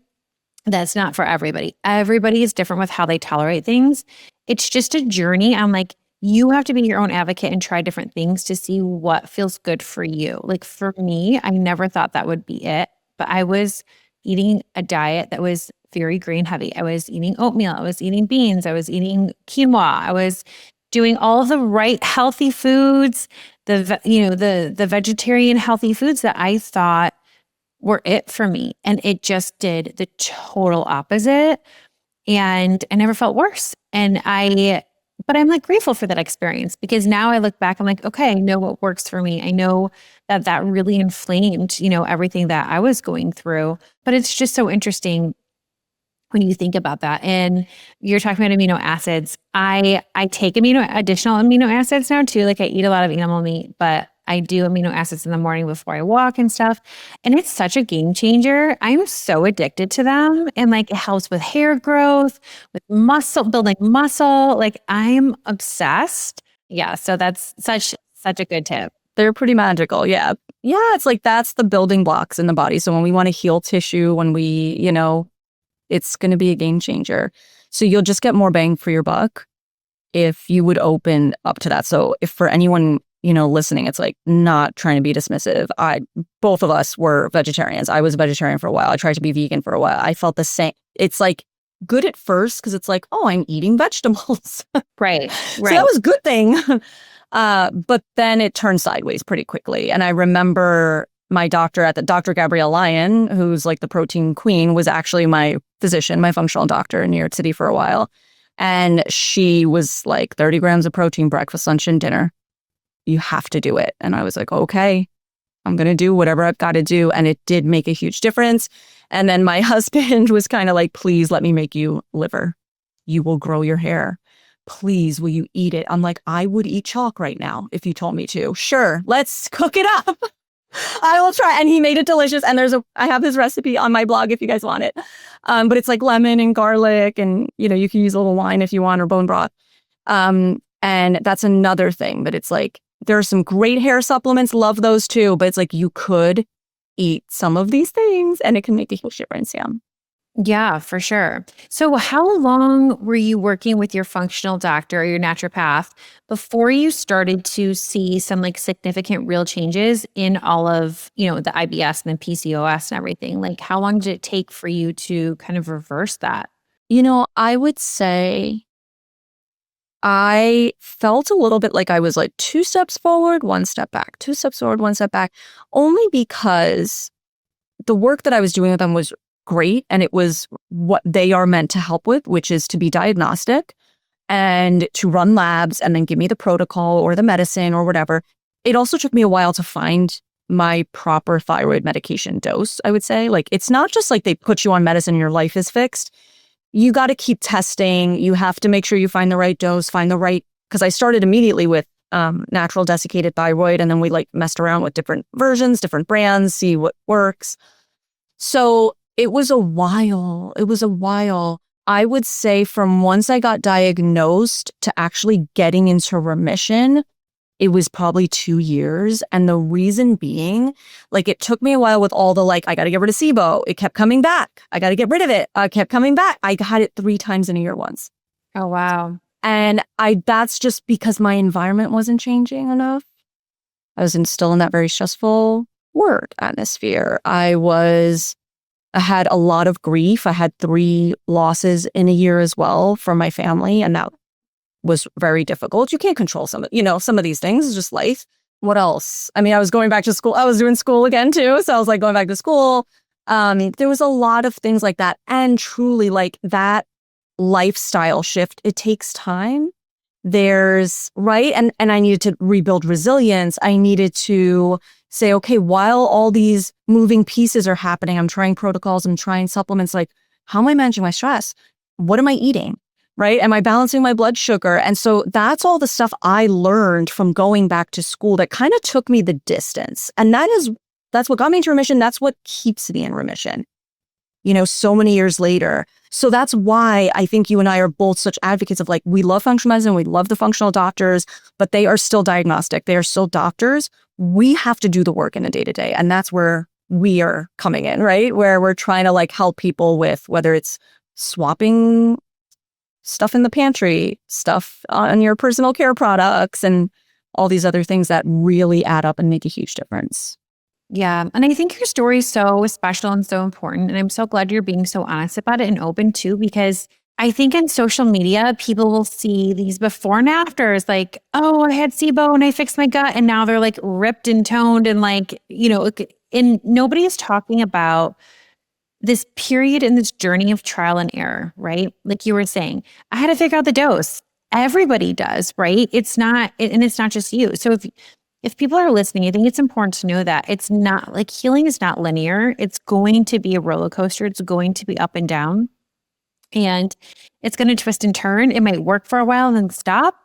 That's not for everybody. Everybody is different with how they tolerate things. It's just a journey. I'm like, you have to be your own advocate and try different things to see what feels good for you. Like for me, I never thought that would be it, but I was eating a diet that was very grain heavy. I was eating oatmeal. I was eating beans. I was eating quinoa. I was doing all of the right healthy foods, the vegetarian healthy foods that I thought were it for me. And it just did the total opposite. And I never felt worse. But I'm like grateful for that experience because now I look back, I'm like, okay, I know what works for me. I know that really inflamed, everything that I was going through. But it's just so interesting when you think about that. And you're talking about amino acids. I take additional amino acids now too. Like I eat a lot of animal meat, but I do amino acids in the morning before I walk and stuff. And it's such a game changer. I'm so addicted to them. And like it helps with hair growth, with muscle, building muscle. Like I'm obsessed. Yeah. So that's such a good tip. They're pretty magical. Yeah. Yeah. It's like that's the building blocks in the body. So when we want to heal tissue, when we, it's going to be a game changer. So you'll just get more bang for your buck if you would open up to that. So if for anyone, listening, it's like not trying to be dismissive. Both of us were vegetarians. I was a vegetarian for a while. I tried to be vegan for a while. I felt the same. It's like good at first because it's like, oh, I'm eating vegetables. Right. So that was a good thing. But then it turned sideways pretty quickly. And I remember my doctor Dr. Gabrielle Lyon, who's like the protein queen, was actually my physician, my functional doctor in New York City for a while. And she was like 30 grams of protein, breakfast, lunch, and dinner. You have to do it. And I was like, okay, I'm going to do whatever I've got to do. And it did make a huge difference. And then my husband was kind of like, please let me make you liver. You will grow your hair. Please, will you eat it? I'm like, I would eat chalk right now if you told me to. Sure, let's cook it up. I will try. And he made it delicious. And I have his recipe on my blog if you guys want it. But it's like lemon and garlic and, you can use a little wine if you want or bone broth. And that's another thing. But it's like, there are some great hair supplements. Love those too. But it's like you could eat some of these things and it can make a huge difference. Yeah. Yeah, for sure. So how long were you working with your functional doctor or your naturopath before you started to see some like significant real changes in all of, the IBS and the PCOS and everything? Like how long did it take for you to kind of reverse that? I would say I felt a little bit like I was like 2 steps forward, 1 step back, 2 steps forward, 1 step back, only because the work that I was doing with them was great. And it was what they are meant to help with, which is to be diagnostic and to run labs and then give me the protocol or the medicine or whatever. It also took me a while to find my proper thyroid medication dose, I would say. Like, it's not just like they put you on medicine and your life is fixed. You got to keep testing. You have to make sure you find the right dose, because I started immediately with natural desiccated thyroid. And then we like messed around with different versions, different brands, see what works. So it was a while. I would say from once I got diagnosed to actually getting into remission, it was probably 2 years. And the reason being, like, it took me a while with all the, like, I got to get rid of SIBO. It kept coming back. I got to get rid of it. I kept coming back. I had it 3 times in a year once. Oh, wow. And that's just because my environment wasn't changing enough. I was still in that very stressful work atmosphere. I had a lot of grief. I had 3 losses in a year as well from my family. And that was very difficult. You can't control some of these things. It's just life. What else? I mean, I was going back to school. I was doing school again too. So I was like going back to school. There was a lot of things like that. And truly like that lifestyle shift, it takes time. Right. And I needed to rebuild resilience. I needed to say, okay, while all these moving pieces are happening, I'm trying protocols, I'm trying supplements, like, how am I managing my stress? What am I eating? Right? Am I balancing my blood sugar? And so that's all the stuff I learned from going back to school that kind of took me the distance. And that's what got me into remission. That's what keeps me in remission, so many years later. So that's why I think you and I are both such advocates of, like, we love functional medicine, we love the functional doctors, but they are still diagnostic. They are still doctors. We have to do the work in a day-to-day. And that's where we are coming in, right? Where we're trying to like help people with whether it's swapping stuff in the pantry, stuff on your personal care products, and all these other things that really add up and make a huge difference. Yeah. And I think your story is so special and so important. And I'm so glad you're being so honest about it and open too, because I think in social media, people will see these before and afters, like, oh, I had SIBO and I fixed my gut. And now they're like ripped and toned and like, and nobody is talking about this period in this journey of trial and error, right? Like you were saying, I had to figure out the dose. Everybody does, right? It's not just you. So if people are listening, I think it's important to know that it's not like healing is not linear. It's going to be a roller coaster. It's going to be up and down. And it's going to twist and turn. It might work for a while and then stop.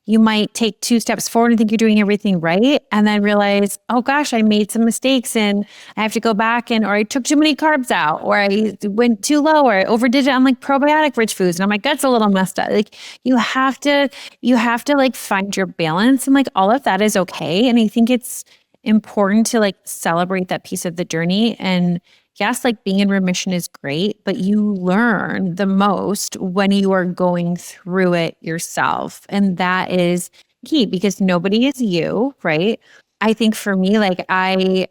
you might take 2 steps forward and think you're doing everything right. And then realize, oh gosh, I made some mistakes and I have to go back or I took too many carbs out, or I went too low, or I overdid it on like probiotic rich foods. And I'm like, that's a little messed up. Like you have to like find your balance, and like all of that is okay. And I think it's important to like celebrate that piece of the journey. And yes, like being in remission is great, but you learn the most when you are going through it yourself. And that is key, because nobody is you, right? I think for me, like I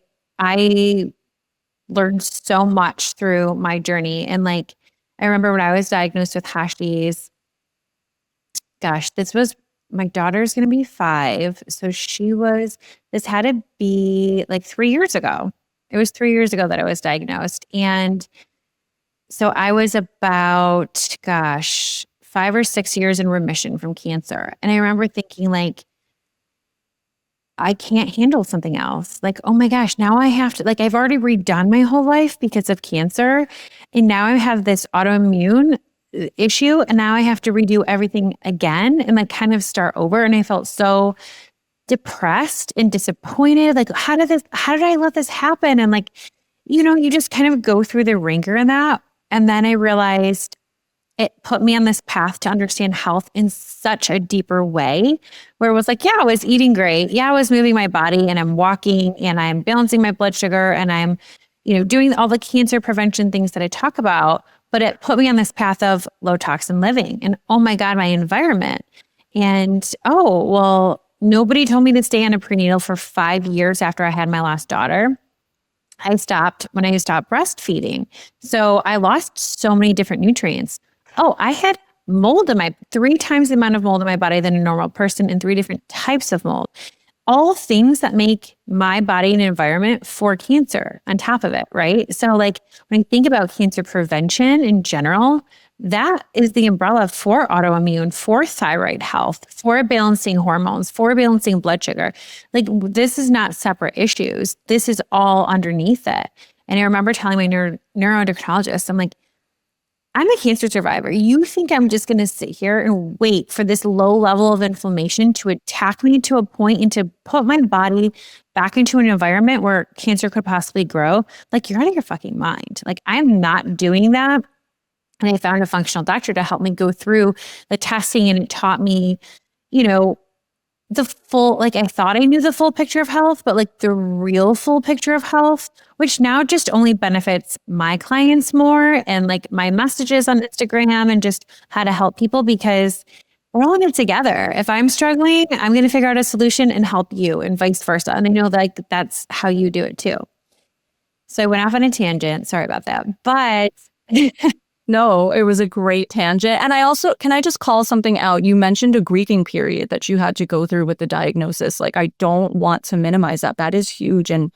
learned so much through my journey. And like, I remember when I was diagnosed with Hashimoto's, gosh, my daughter's going to be 5. So this had to be like 3 years ago. It was 3 years ago that I was diagnosed. And so I was about, 5 or 6 years in remission from cancer. And I remember thinking like, I can't handle something else. Like, oh my gosh, now I have to, like, I've already redone my whole life because of cancer. And now I have this autoimmune issue. And now I have to redo everything again and like kind of start over. And I felt so depressed and disappointed. Like, how did I let this happen? And like, you just kind of go through the ringer in that. And then I realized it put me on this path to understand health in such a deeper way, where it was like, yeah, I was eating great. Yeah, I was moving my body and I'm walking and I'm balancing my blood sugar and I'm, doing all the cancer prevention things that I talk about. But it put me on this path of low toxin living. And oh my God, my environment. And oh, well, nobody told me to stay on a prenatal for 5 years after I had my last daughter. I stopped when I stopped breastfeeding. So I lost so many different nutrients. Oh, I had mold 3 times the amount of mold in my body than a normal person, and 3 different types of mold. All things that make my body an environment for cancer on top of it, right? So like when I think about cancer prevention in general, that is the umbrella for autoimmune, for thyroid health, for balancing hormones, for balancing blood sugar. Like this is not separate issues. This is all underneath it. And I remember telling my neuroendocrinologist, I'm like, I'm a cancer survivor. You think I'm just going to sit here and wait for this low level of inflammation to attack me to a point and to put my body back into an environment where cancer could possibly grow? Like, you're out of your fucking mind. Like, I'm not doing that. And I found a functional doctor to help me go through the testing, and it taught me, the full, like I thought I knew the full picture of health, but like the real full picture of health, which now just only benefits my clients more, and like my messages on Instagram, and just how to help people, because we're all in it together. If I'm struggling, I'm going to figure out a solution and help you, and vice versa. And I know like that's how you do it too. So I went off on a tangent. Sorry about that. But No, it was a great tangent. And can I just call something out? You mentioned a grieving period that you had to go through with the diagnosis. Like, I don't want to minimize that. That is huge. And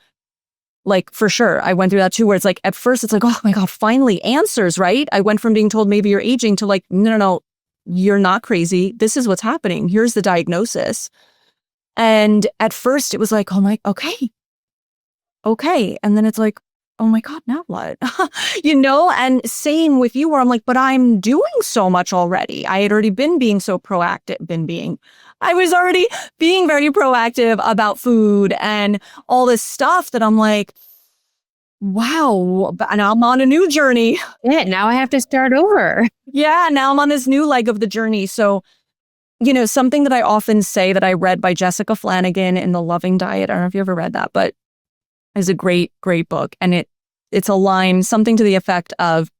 like, for sure, I went through that too, where it's like, at first it's like, oh my God, finally answers, right? I went from being told maybe you're aging to like, no, you're not crazy. This is what's happening. Here's the diagnosis. And at first it was like, oh my, okay. And then it's like, oh my God, now what? And same with you, where I'm like, but I'm doing so much already. I had already been being so proactive, I was already being very proactive about food and all this stuff that I'm like, wow, but now I'm on a new journey. yeah, now I have to start over. Yeah, now I'm on this new leg of the journey. So, something that I often say that I read by Jessica Flanagan in The Loving Diet. I don't know if you ever read that, but is a great, great book. And it's a line, something to the effect of,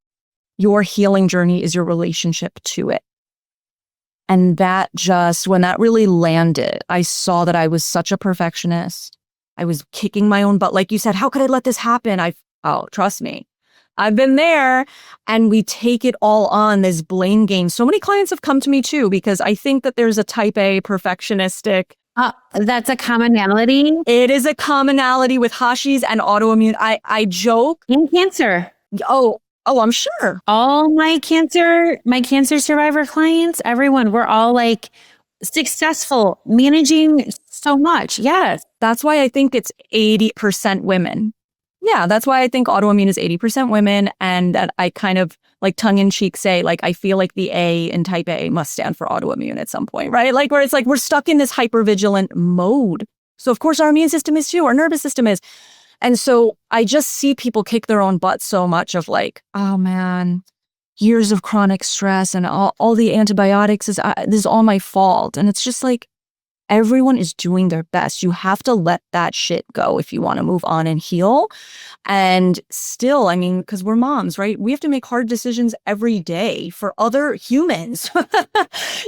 your healing journey is your relationship to it. And that when that really landed, I saw that I was such a perfectionist. I was kicking my own butt. Like you said, how could I let this happen? Trust me, I've been there. And we take it all on, this blame game. So many clients have come to me too, because I think that there's a type A perfectionistic. That's a commonality. It is a commonality with Hashis and autoimmune. I joke. And cancer. Oh, I'm sure. All my cancer survivor clients, everyone, we're all like successful, managing so much. Yes. That's why I think it's 80% women. Yeah, that's why I think autoimmune is 80% women, and that I kind of like tongue in cheek say, like, I feel like the A in type A must stand for autoimmune at some point, right? Like, where it's like we're stuck in this hypervigilant mode. So of course our immune system is too, our nervous system is. And so I just see people kick their own butt so much of like, oh man, years of chronic stress and all the antibiotics this is all my fault. And it's just like, everyone is doing their best. You have to let that shit go if you want to move on and heal. And still, I mean, because we're moms, right? We have to make hard decisions every day for other humans.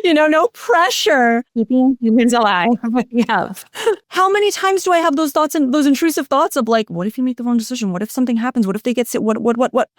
No pressure. Keeping humans alive. Yeah. How many times do I have those thoughts and those intrusive thoughts of like, what if you make the wrong decision? What if something happens? What if they get sick? What?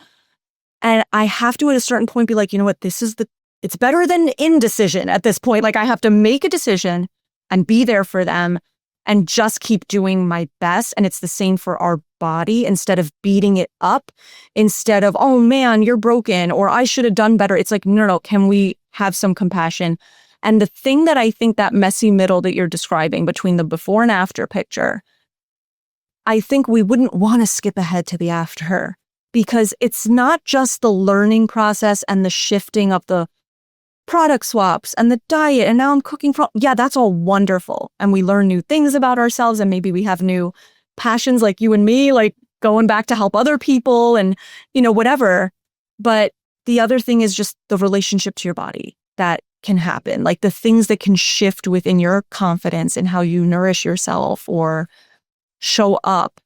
And I have to at a certain point be like, you know what? It's better than indecision at this point. Like I have to make a decision and be there for them and just keep doing my best. And it's the same for our body. Instead of beating it up, instead of, oh man, you're broken, or I should have done better. It's like, no, can we have some compassion? And the thing that I think that messy middle that you're describing between the before and after picture, I think we wouldn't want to skip ahead to the after, because it's not just the learning process and the shifting of the product swaps and the diet, and now I'm cooking from, yeah, that's all wonderful. And we learn new things about ourselves, and maybe we have new passions like you and me, like going back to help other people and, whatever. But the other thing is just the relationship to your body that can happen, like the things that can shift within your confidence and how you nourish yourself or show up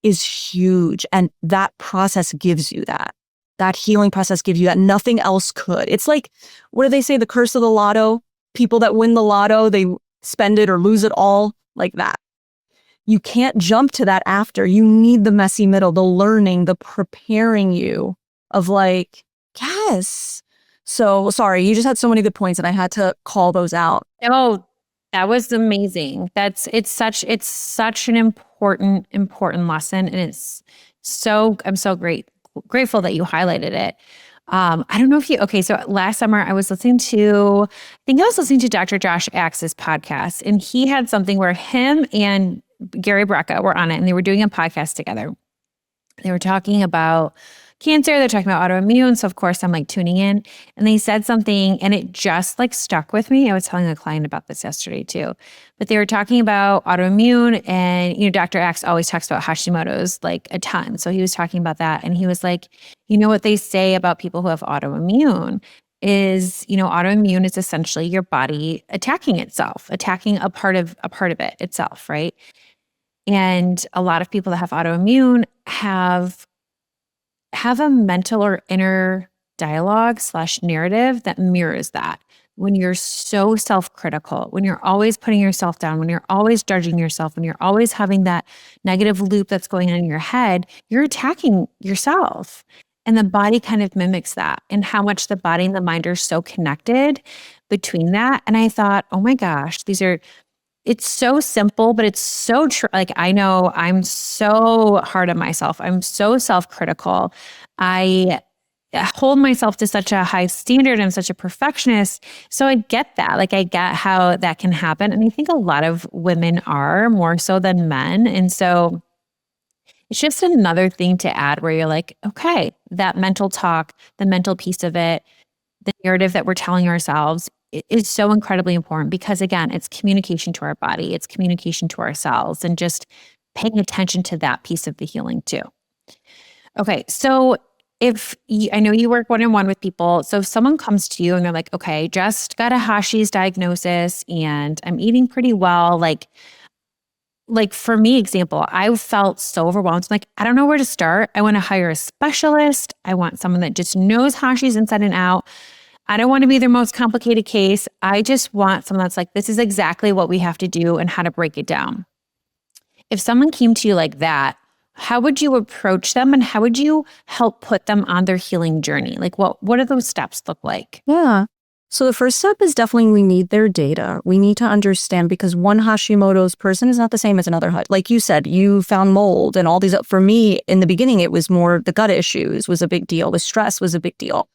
is huge. And that process gives you that. That healing process gives you that. Nothing else could. It's like, what do they say? The curse of the lotto. People that win the lotto, they spend it or lose it all, like that. You can't jump to that after. You need the messy middle, the learning, the preparing you of like, yes. So sorry, you just had so many good points and I had to call those out. Oh, that was amazing. It's such an important lesson. And I'm so grateful that you highlighted it. I don't know if so last summer I was listening to Dr. Josh Axe's podcast, and he had something where him and Gary Brecka were on it, and they were doing a podcast together. They were talking about cancer. They're talking about autoimmune. So of course I'm like tuning in, and they said something and it just like stuck with me. I was telling a client about this yesterday too, but they were talking about autoimmune, and, Dr. Axe always talks about Hashimoto's like a ton. So he was talking about that, and he was like, what they say about people who have autoimmune is, autoimmune is essentially your body attacking itself, attacking a part of it itself. Right. And a lot of people that have autoimmune have a mental or inner dialogue / narrative that mirrors that. When you're so self-critical, when you're always putting yourself down, when you're always judging yourself, when you're always having that negative loop that's going on in your head, you're attacking yourself. And the body kind of mimics that, and how much the body and the mind are so connected between that. And I thought, oh my gosh, it's so simple, but it's so true. Like, I know I'm so hard on myself. I'm so self-critical. I hold myself to such a high standard. I'm such a perfectionist. So I get that. Like, I get how that can happen. And I think a lot of women are more so than men. And so it's just another thing to add where you're like, okay, that mental talk, the mental piece of it, the narrative that we're telling ourselves is so incredibly important, because again, it's communication to our body, it's communication to ourselves, and just paying attention to that piece of the healing too. Okay. So I know you work one-on-one with people. So if someone comes to you and they're like, okay, just got a Hashi's diagnosis and I'm eating pretty well. Like for me, example, I felt so overwhelmed. I'm like, I don't know where to start. I want to hire a specialist. I want someone that just knows Hashi's inside and out. I don't want to be their most complicated case. I just want someone that's like, this is exactly what we have to do and how to break it down. If someone came to you like that, how would you approach them, and how would you help put them on their healing journey? Like, what do those steps look like? Yeah. So the first step is definitely we need their data. We need to understand, because one Hashimoto's person is not the same as another. Like you said, you found mold and all these. For me, in the beginning, it was more the gut issues was a big deal. The stress was a big deal.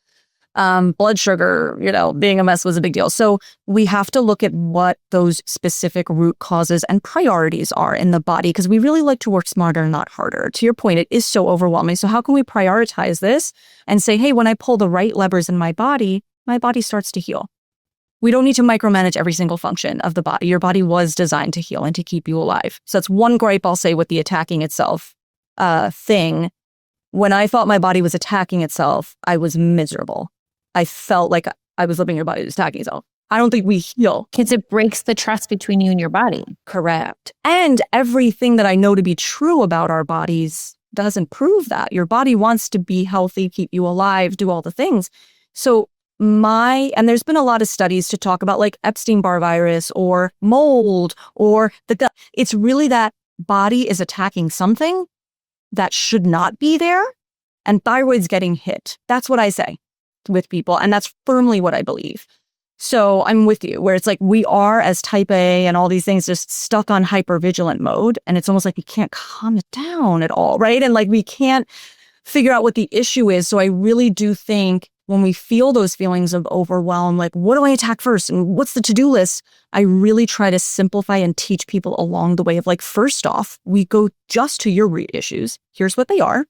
blood sugar, being a mess was a big deal. So we have to look at what those specific root causes and priorities are in the body, because we really like to work smarter, not harder. To your point, it is so overwhelming. So how can we prioritize this and say, hey, when I pull the right levers in my body starts to heal. We don't need to micromanage every single function of the body. Your body was designed to heal and to keep you alive. So that's one gripe I'll say with the attacking itself thing. When I thought my body was attacking itself, I was miserable. I felt like I was living your body was attacking itself. I don't think we heal. Because it breaks the trust between you and your body. Correct. And everything that I know to be true about our bodies doesn't prove that. Your body wants to be healthy, keep you alive, do all the things. So and there's been a lot of studies to talk about like Epstein-Barr virus or mold or the gut. It's really that body is attacking something that should not be there, and thyroid's getting hit. That's what I say with people, and that's firmly what I believe. So I'm with you, where it's like we are, as type A and all these things, just stuck on hypervigilant mode, and it's almost like we can't calm it down at all, right? And like we can't figure out what the issue is. So I really do think when we feel those feelings of overwhelm, like what do I attack first and what's the to-do list? I really try to simplify and teach people along the way of like, first off, we go just to your root issues. Here's what they are.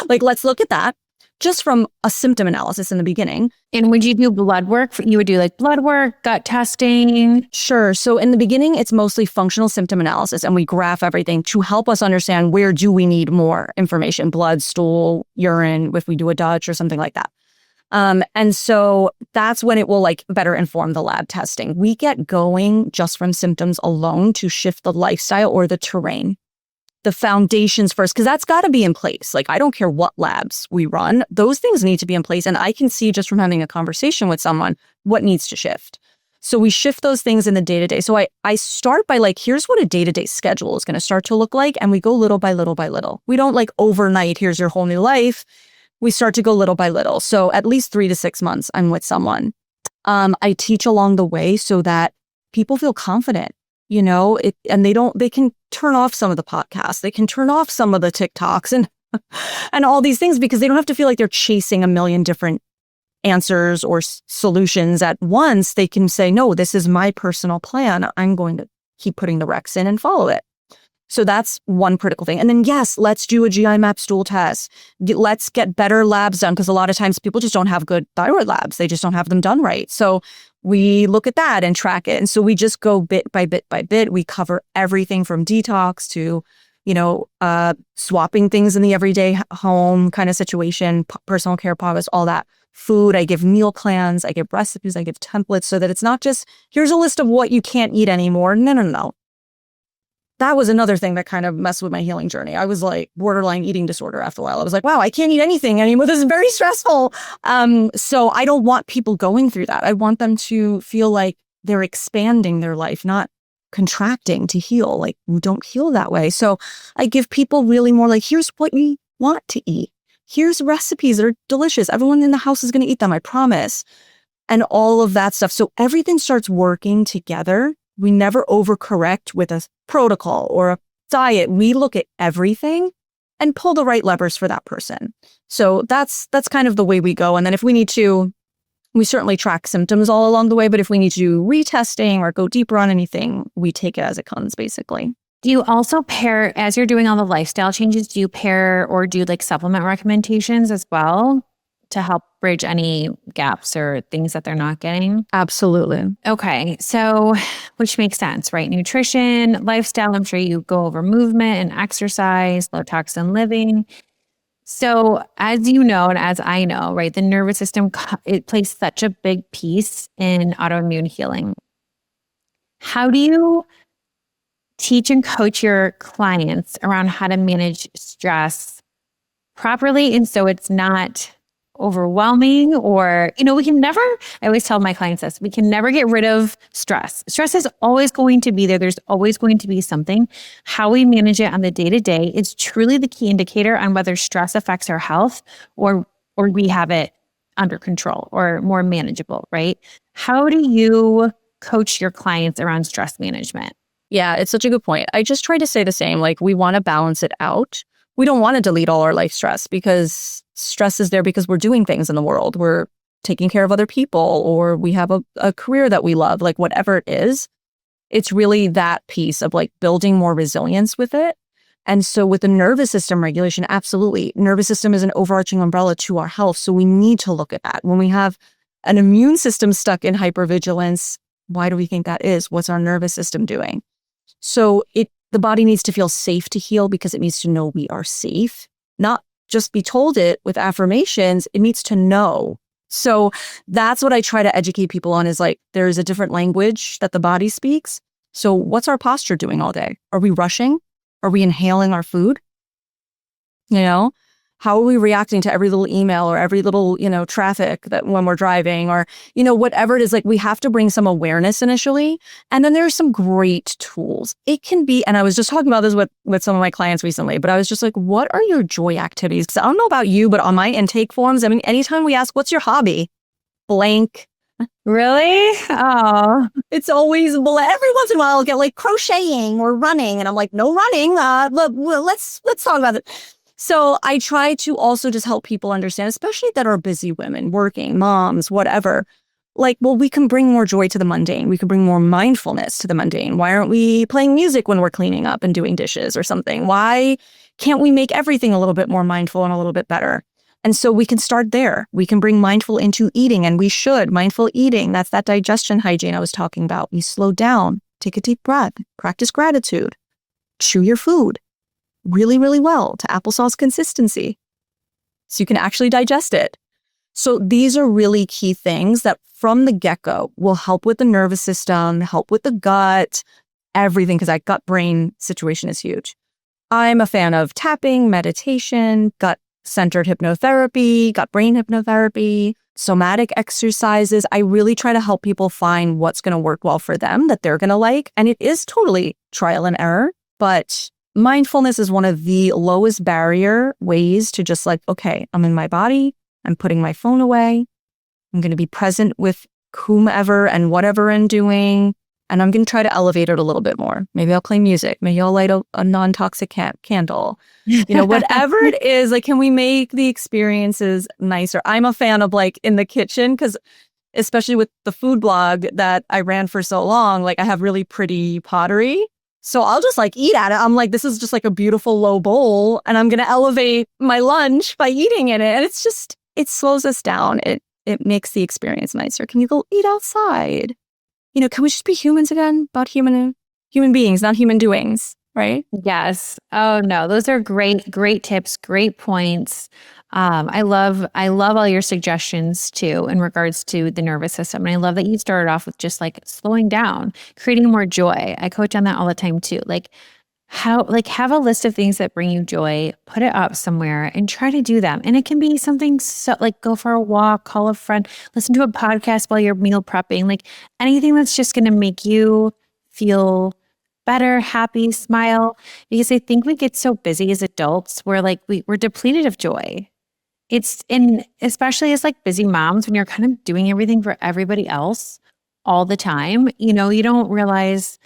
Like, let's look at that just from a symptom analysis in the beginning. And would you do blood work? You would do like blood work, gut testing? Sure. So in the beginning, it's mostly functional symptom analysis, and we graph everything to help us understand where do we need more information, blood, stool, urine, if we do a Dutch or something like that. And so that's when it will like better inform the lab testing. We get going just from symptoms alone to shift the lifestyle or the terrain, the foundations first, because that's got to be in place. Like, I don't care what labs we run, those things need to be in place. And I can see just from having a conversation with someone what needs to shift. So we shift those things in the day-to-day. So I start by like, here's what a day-to-day schedule is going to start to look like. And we go little by little by little. We don't like overnight, here's your whole new life. We start to go little by little. So at least 3 to 6 months, I'm with someone. I teach along the way so that people feel confident, and they can turn off some of the podcasts. They can turn off some of the TikToks and all these things, because they don't have to feel like they're chasing a million different answers or solutions at once. They can say, no, this is my personal plan. I'm going to keep putting the recs in and follow it. So that's one critical thing. And then, yes, let's do a GI map stool test. Let's get better labs done, because a lot of times people just don't have good thyroid labs. They just don't have them done right. So we look at that and track it. And so we just go bit by bit by bit. We cover everything from detox to, swapping things in the everyday home kind of situation, personal care products, all that. Food, I give meal plans, I give recipes, I give templates, so that it's not just, here's a list of what you can't eat anymore. No. That was another thing that kind of messed with my healing journey. I was like borderline eating disorder after a while. I was like, wow, I can't eat anything anymore. This is very stressful. So I don't want people going through that. I want them to feel like they're expanding their life, not contracting to heal. Like, we don't heal that way. So I give people really more like, here's what you want to eat. Here's recipes that are delicious. Everyone in the house is going to eat them, I promise. And all of that stuff. So everything starts working together. We never overcorrect with a protocol or a diet. We look at everything and pull the right levers for that person. So that's kind of the way we go. And then if we need to, we certainly track symptoms all along the way. But if we need to do retesting or go deeper on anything, we take it as it comes, basically. Do you also pair, as you're doing all the lifestyle changes, do you pair or do like supplement recommendations as well to help bridge any gaps or things that they're not getting? Absolutely. Okay. So, which makes sense, right? Nutrition, lifestyle, I'm sure you go over movement and exercise, low toxin living. So as you know, and as I know, right, the nervous system, it plays such a big piece in autoimmune healing. How do you teach and coach your clients around how to manage stress properly, and so it's not overwhelming? Or, we can never, I always tell my clients this, we can never get rid of stress. Stress is always going to be there. There's always going to be something. How we manage it on the day-to-day is truly the key indicator on whether stress affects our health or we have it under control or more manageable, right? How do you coach your clients around stress management? Yeah, it's such a good point. I just try to say the same, like, we want to balance it out. We don't want to delete all our life stress, because stress is there because we're doing things in the world. We're taking care of other people, or we have a career that we love, like whatever it is, it's really that piece of like building more resilience with it. And so with the nervous system regulation, absolutely. Nervous system is an overarching umbrella to our health. So we need to look at that. When we have an immune system stuck in hypervigilance, why do we think that is? What's our nervous system doing? So the body needs to feel safe to heal because it needs to know we are safe, not just be told it with affirmations. It needs to know. So that's what I try to educate people on, is like, there's a different language that the body speaks. So what's our posture doing all day? Are we rushing? Are we inhaling our food? You know, how are we reacting to every little email or every little, traffic that when we're driving, or, whatever it is? Like, we have to bring some awareness initially. And then there's some great tools. It can be, and I was just talking about this with some of my clients recently, but I was just like, what are your joy activities? Because I don't know about you, but on my intake forms, I mean, anytime we ask, what's your hobby? Blank. Really? Oh, It's always, well, every once in a while I'll get like crocheting or running. And I'm like, no running. Let's talk about it. So I try to also just help people understand, especially that are busy women, working, moms, whatever. Like, well, we can bring more joy to the mundane. We can bring more mindfulness to the mundane. Why aren't we playing music when we're cleaning up and doing dishes or something? Why can't we make everything a little bit more mindful and a little bit better? And so we can start there. We can bring mindful into eating, and we should. Mindful eating, that's that digestion hygiene I was talking about. We slow down, take a deep breath, practice gratitude, chew your food really, really well to applesauce consistency so you can actually digest it. So these are really key things that from the get-go will help with the nervous system, help with the gut, everything, because that gut-brain situation is huge. I'm a fan of tapping, meditation, gut-centered hypnotherapy, gut-brain hypnotherapy, somatic exercises. I really try to help people find what's going to work well for them, that they're going to like. And it is totally trial and error, but mindfulness is one of the lowest barrier ways to just like, okay, I'm in my body. I'm putting my phone away. I'm going to be present with whomever and whatever I'm doing. And I'm going to try to elevate it a little bit more. Maybe I'll play music. Maybe I'll light a non-toxic candle. Whatever it is, like, can we make the experiences nicer? I'm a fan of like in the kitchen, because especially with the food blog that I ran for so long, like I have really pretty pottery. So I'll just like eat at it. I'm like, this is just like a beautiful low bowl, and I'm going to elevate my lunch by eating in it. And it's just, it slows us down. It makes the experience nicer. Can you go eat outside? Can we just be humans again? About human beings, not human doings, right? yes. Oh no, those are great tips, great points. I love all your suggestions too in regards to the nervous system. And I love that you started off with just like slowing down, creating more joy. I coach on that all the time too. Like have a list of things that bring you joy, put it up somewhere and try to do them. And it can be something so like go for a walk, call a friend, listen to a podcast while you're meal prepping, like anything that's just going to make you feel better, happy, smile. Because I think we get so busy as adults, where like we're depleted of joy. Especially as like busy moms, when you're kind of doing everything for everybody else all the time, you don't realize,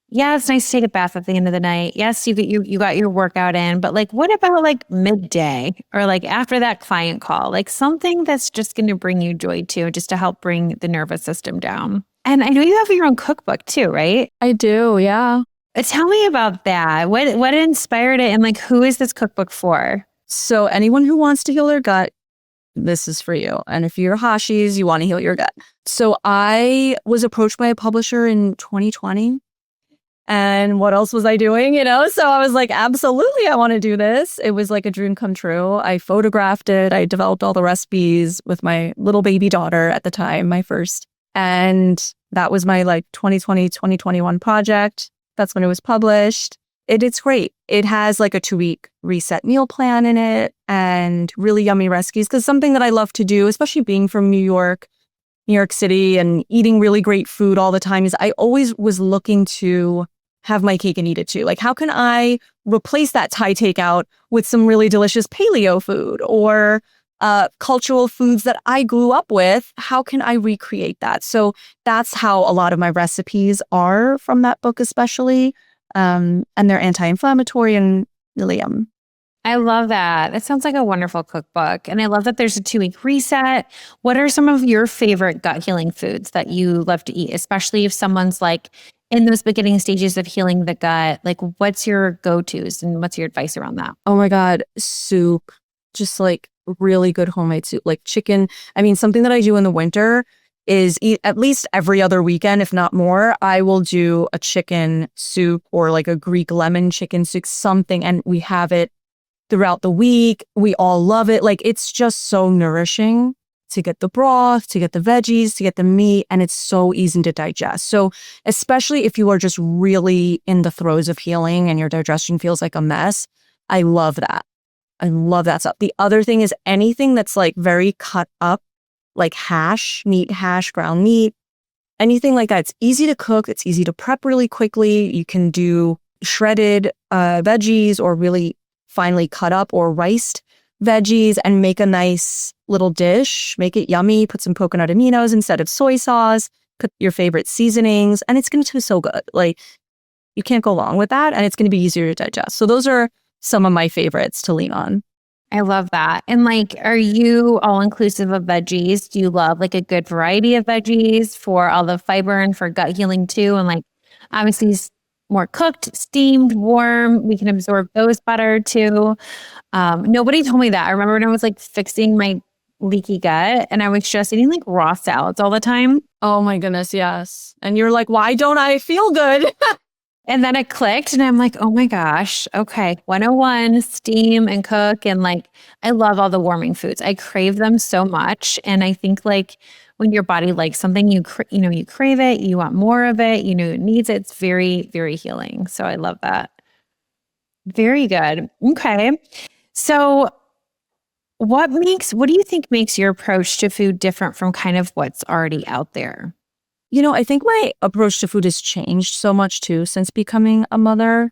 yeah, it's nice to take a bath at the end of the night. Yes, you got your workout in, but like, what about like midday or like after that client call, like something that's just going to bring you joy too, just to help bring the nervous system down. And I know you have your own cookbook too, right? I do, yeah. Tell me about that. What inspired it, and like, who is this cookbook for? So anyone who wants to heal their gut, this is for you. And if you're Hashis, you want to heal your gut. So I was approached by a publisher in 2020. And what else was I doing, So I was like, absolutely, I want to do this. It was like a dream come true. I photographed it. I developed all the recipes with my little baby daughter at the time, my first. And that was my like 2020, 2021 project. That's when it was published. It's great. It has like a 2-week reset meal plan in it and really yummy recipes. Because something that I love to do, especially being from New York City, and eating really great food all the time, is I always was looking to have my cake and eat it too. Like, how can I replace that Thai takeout with some really delicious paleo food or cultural foods that I grew up with? How can I recreate that? So that's how a lot of my recipes are from that book, especially. And they're anti-inflammatory and really I love that. That sounds like a wonderful cookbook. And I love that there's a 2-week reset. What are some of your favorite gut healing foods that you love to eat, especially if someone's like in those beginning stages of healing the gut? Like, what's your go-tos and what's your advice around that? Oh my God, soup, just like really good homemade soup, like chicken. I mean, something that I do in the winter is eat at least every other weekend, if not more. I will do a chicken soup or like a Greek lemon chicken soup, something, and we have it throughout the week. We all love it. Like it's just so nourishing to get the broth, to get the veggies, to get the meat, and it's so easy to digest. So especially if you are just really in the throes of healing and your digestion feels like a mess, I love that. I love that stuff. The other thing is anything that's like very cut up, like meat hash, ground meat, anything like that. It's easy to cook. It's easy to prep really quickly. You can do shredded veggies or really finely cut up or riced veggies and make a nice little dish. Make it yummy. Put some coconut aminos instead of soy sauce. Put your favorite seasonings, and it's going to taste so good. Like you can't go wrong with that, and it's going to be easier to digest. So those are some of my favorites to lean on. I love that. And like, are you all inclusive of veggies? Do you love like a good variety of veggies for all the fiber and for gut healing too? And like, obviously, more cooked, steamed, warm. We can absorb those better too. Nobody told me that. I remember when I was like fixing my leaky gut and I was just eating like raw salads all the time. Oh my goodness, yes. And you're like, why don't I feel good? And then it clicked and I'm like, oh my gosh, okay, 101, steam and cook. And like, I love all the warming foods. I crave them so much. And I think like when your body likes something, you crave it, you want more of it, it needs it. It's very, very healing. So I love that. Very good. Okay. So what do you think makes your approach to food different from kind of what's already out there? I think my approach to food has changed so much too since becoming a mother.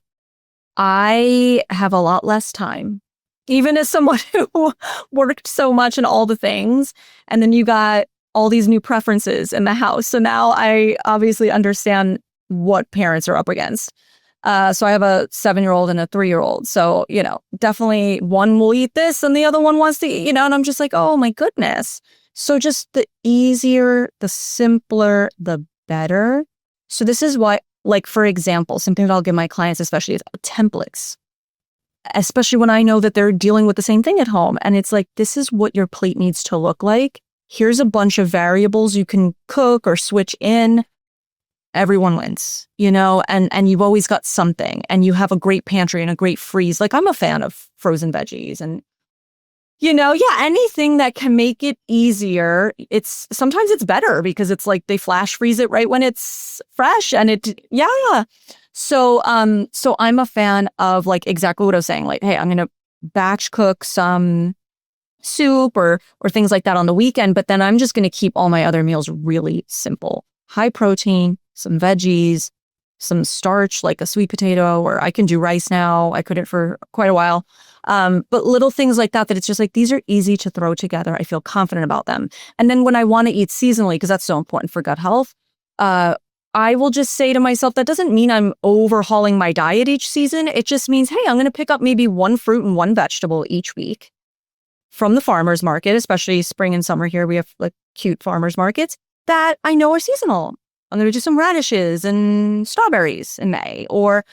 I have a lot less time, even as someone who worked so much in all the things. And then you got all these new preferences in the house. So now I obviously understand what parents are up against. So I have a 7-year-old and a 3-year-old. So, definitely one will eat this and the other one wants to eat, and I'm just like, oh my goodness. So just the easier, the simpler, the better. So this is why, like, for example, something that I'll give my clients, especially is templates, especially when I know that they're dealing with the same thing at home. And it's like, this is what your plate needs to look like. Here's a bunch of variables you can cook or switch in. Everyone wins, and you've always got something and you have a great pantry and a great freeze. Like I'm a fan of frozen veggies and anything that can make it easier. Sometimes it's better because it's like they flash freeze it right when it's fresh and So I'm a fan of like exactly what I was saying. Like, hey, I'm going to batch cook some soup or things like that on the weekend, but then I'm just going to keep all my other meals really simple. High protein, some veggies, some starch like a sweet potato, or I can do rice now. I couldn't for quite a while. But little things like that it's just like, these are easy to throw together. I feel confident about them. And then when I want to eat seasonally, because that's so important for gut health, I will just say to myself, that doesn't mean I'm overhauling my diet each season. It just means, hey, I'm going to pick up maybe one fruit and one vegetable each week from the farmer's market, especially spring and summer here. We have like cute farmer's markets that I know are seasonal. I'm going to do some radishes and strawberries in May or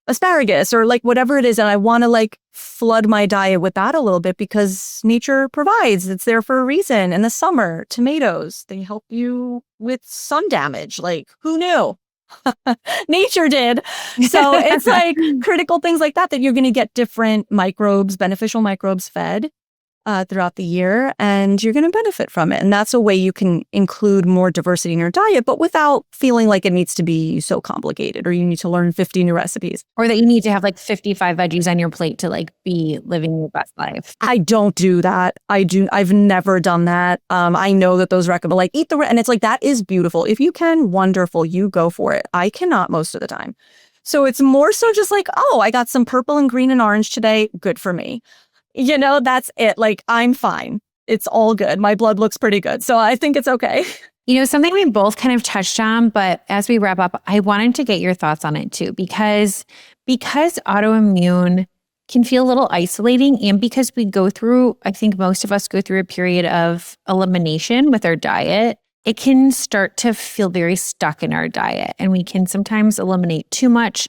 asparagus or like whatever it is. And I want to like flood my diet with that a little bit because nature provides. It's there for a reason. In the summer, tomatoes, they help you with sun damage. Like who knew? Nature did. So it's like critical things like that you're going to get different microbes, beneficial microbes fed throughout the year, and you're going to benefit from it. And that's a way you can include more diversity in your diet, but without feeling like it needs to be so complicated or you need to learn 50 new recipes. Or that you need to have like 55 veggies on your plate to like be living your best life. I don't do that. I've never done that. I know that those recommend like eat and it's like, that is beautiful. If you can, wonderful, you go for it. I cannot most of the time. So it's more so just like, oh, I got some purple and green and orange today. Good for me. That's it. Like, I'm fine. It's all good. My blood looks pretty good. So I think it's okay. Something we both kind of touched on, but as we wrap up, I wanted to get your thoughts on it too, because autoimmune can feel a little isolating. And because I think most of us go through a period of elimination with our diet, it can start to feel very stuck in our diet, and we can sometimes eliminate too much.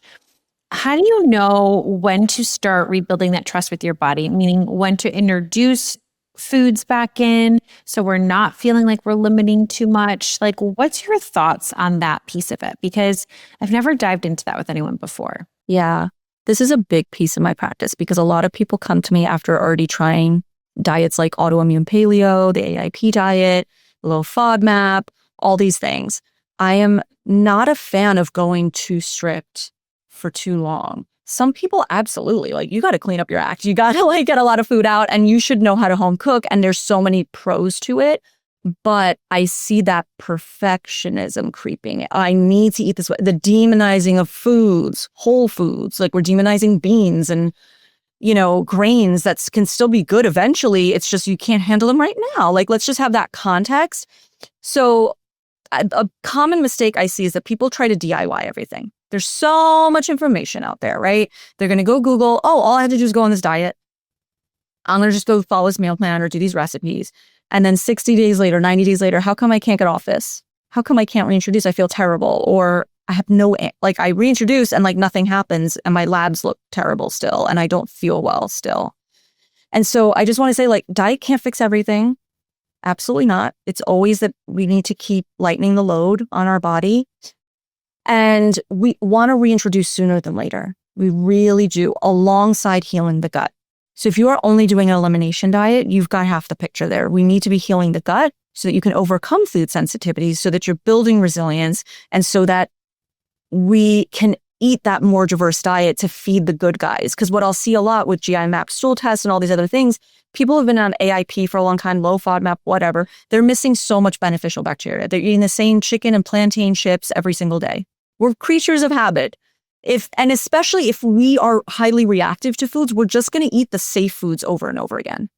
How do you know when to start rebuilding that trust with your body? Meaning when to introduce foods back in so we're not feeling like we're limiting too much? Like, what's your thoughts on that piece of it? Because I've never dived into that with anyone before. Yeah, this is a big piece of my practice because a lot of people come to me after already trying diets like autoimmune paleo, the AIP diet, low FODMAP, all these things. I am not a fan of going too strict for too long. Some people absolutely, like, you got to clean up your act. You got to like get a lot of food out, and you should know how to home cook. And there's so many pros to it. But I see that perfectionism creeping. I need to eat this way. The demonizing of foods, whole foods, like we're demonizing beans and, grains that can still be good eventually. It's just you can't handle them right now. Like, let's just have that context. So a common mistake I see is that people try to DIY everything. There's so much information out there, right? They're going to go Google, all I have to do is go on this diet. I'm going to just go follow this meal plan or do these recipes. And then 60 days later, 90 days later, how come I can't get off this? How come I can't reintroduce? I feel terrible. Or I have I reintroduce and like nothing happens and my labs look terrible still and I don't feel well still. And so I just want to say, like, diet can't fix everything. Absolutely not. It's always that we need to keep lightening the load on our body. And we want to reintroduce sooner than later. We really do, alongside healing the gut. So if you are only doing an elimination diet, you've got half the picture there. We need to be healing the gut so that you can overcome food sensitivities, so that you're building resilience, and so that we can eat that more diverse diet to feed the good guys. Because what I'll see a lot with GI map stool tests and all these other things, people have been on AIP for a long time, low FODMAP, whatever. They're missing so much beneficial bacteria. They're eating the same chicken and plantain chips every single day. We're creatures of habit. And especially if we are highly reactive to foods, we're just going to eat the safe foods over and over again.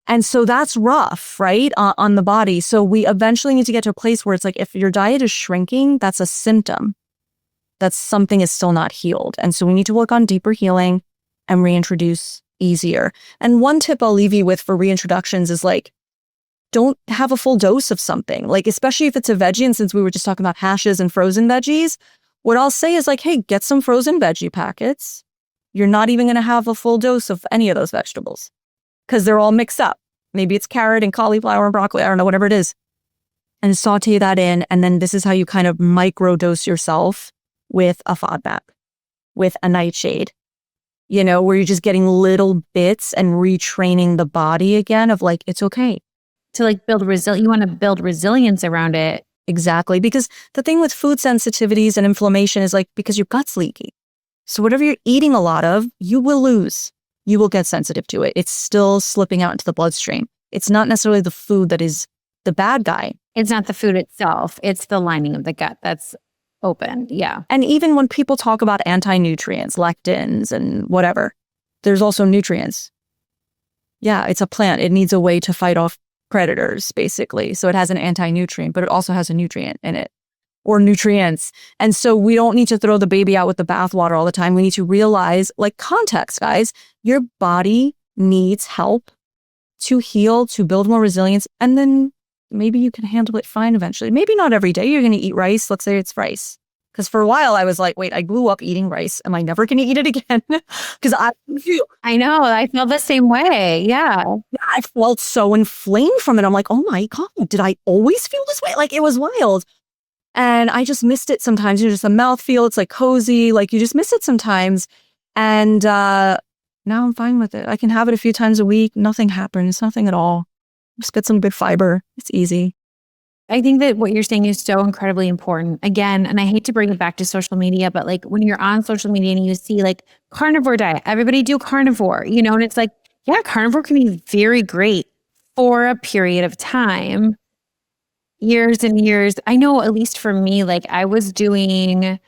And so that's rough, right, on the body. So we eventually need to get to a place where it's like, if your diet is shrinking, that's a symptom that something is still not healed. And so we need to work on deeper healing and reintroduce easier. And one tip I'll leave you with for reintroductions is, like, don't have a full dose of something, like, especially if it's a veggie. And since we were just talking about hashes and frozen veggies, what I'll say is, like, hey, get some frozen veggie packets. You're not even going to have a full dose of any of those vegetables because they're all mixed up. Maybe it's carrot and cauliflower and broccoli, I don't know, whatever it is. And saute that in. And then this is how you kind of microdose yourself with a FODMAP, with a nightshade, where you're just getting little bits and retraining the body again of, like, it's okay. To like build you want to build resilience around it. Exactly. Because the thing with food sensitivities and inflammation is, like, because your gut's leaky. So whatever you're eating a lot of, you will lose. You will get sensitive to it. It's still slipping out into the bloodstream. It's not necessarily the food that is the bad guy. It's not the food itself. It's the lining of the gut that's open. Yeah. And even when people talk about anti-nutrients, lectins and whatever, there's also nutrients. Yeah, it's a plant. It needs a way to fight off predators, basically. So it has an anti-nutrient, but it also has a nutrient in it, or nutrients. And so we don't need to throw the baby out with the bathwater all the time. We need to realize, like, context, guys, your body needs help to heal, to build more resilience. And then maybe you can handle it fine eventually. Maybe not every day you're going to eat rice. Let's say it's rice. Because for a while I was like, wait, I grew up eating rice. Am I never going to eat it again? Because I know, I feel the same way. Yeah. I felt so inflamed from it. I'm like, oh my God, did I always feel this way? Like, it was wild. And I just missed it sometimes. Just a mouthfeel. It's like cozy. Like, you just miss it sometimes. And now I'm fine with it. I can have it a few times a week. Nothing happens. Nothing at all. Just get some good fiber. It's easy. I think that what you're saying is so incredibly important. Again, and I hate to bring it back to social media, but like when you're on social media and you see like carnivore diet, everybody do carnivore, and it's like, yeah, carnivore can be very great for a period of time, years and years. I know, at least for me, like I was doing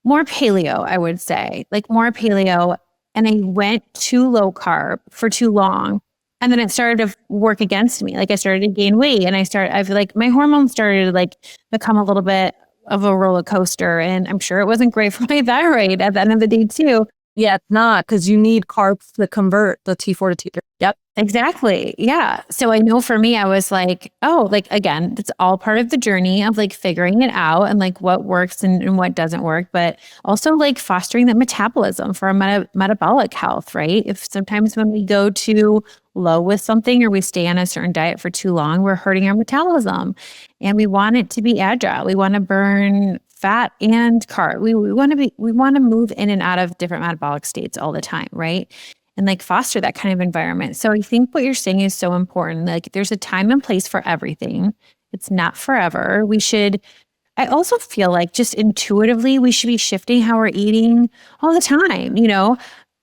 more paleo, I would say, like more paleo, and I went too low carb for too long. And then it started to work against me. Like I started to gain weight, and I feel like my hormones started to like become a little bit of a roller coaster. And I'm sure it wasn't great for my thyroid at the end of the day too. Yeah, it's not, because you need carbs to convert the T4 to T3. Yep. Exactly. Yeah. So I know for me, I was like, oh, like, again, it's all part of the journey of like figuring it out and like what works and what doesn't work, but also like fostering that metabolism for our metabolic health, right? If sometimes when we go too low with something or we stay on a certain diet for too long, we're hurting our metabolism and we want it to be agile. We want to burn fat and carb. We want to move in and out of different metabolic states all the time, right? And like foster that kind of environment. So I think what you're saying is so important. Like there's a time and place for everything. It's not forever. I also feel like just intuitively, we should be shifting how we're eating all the time.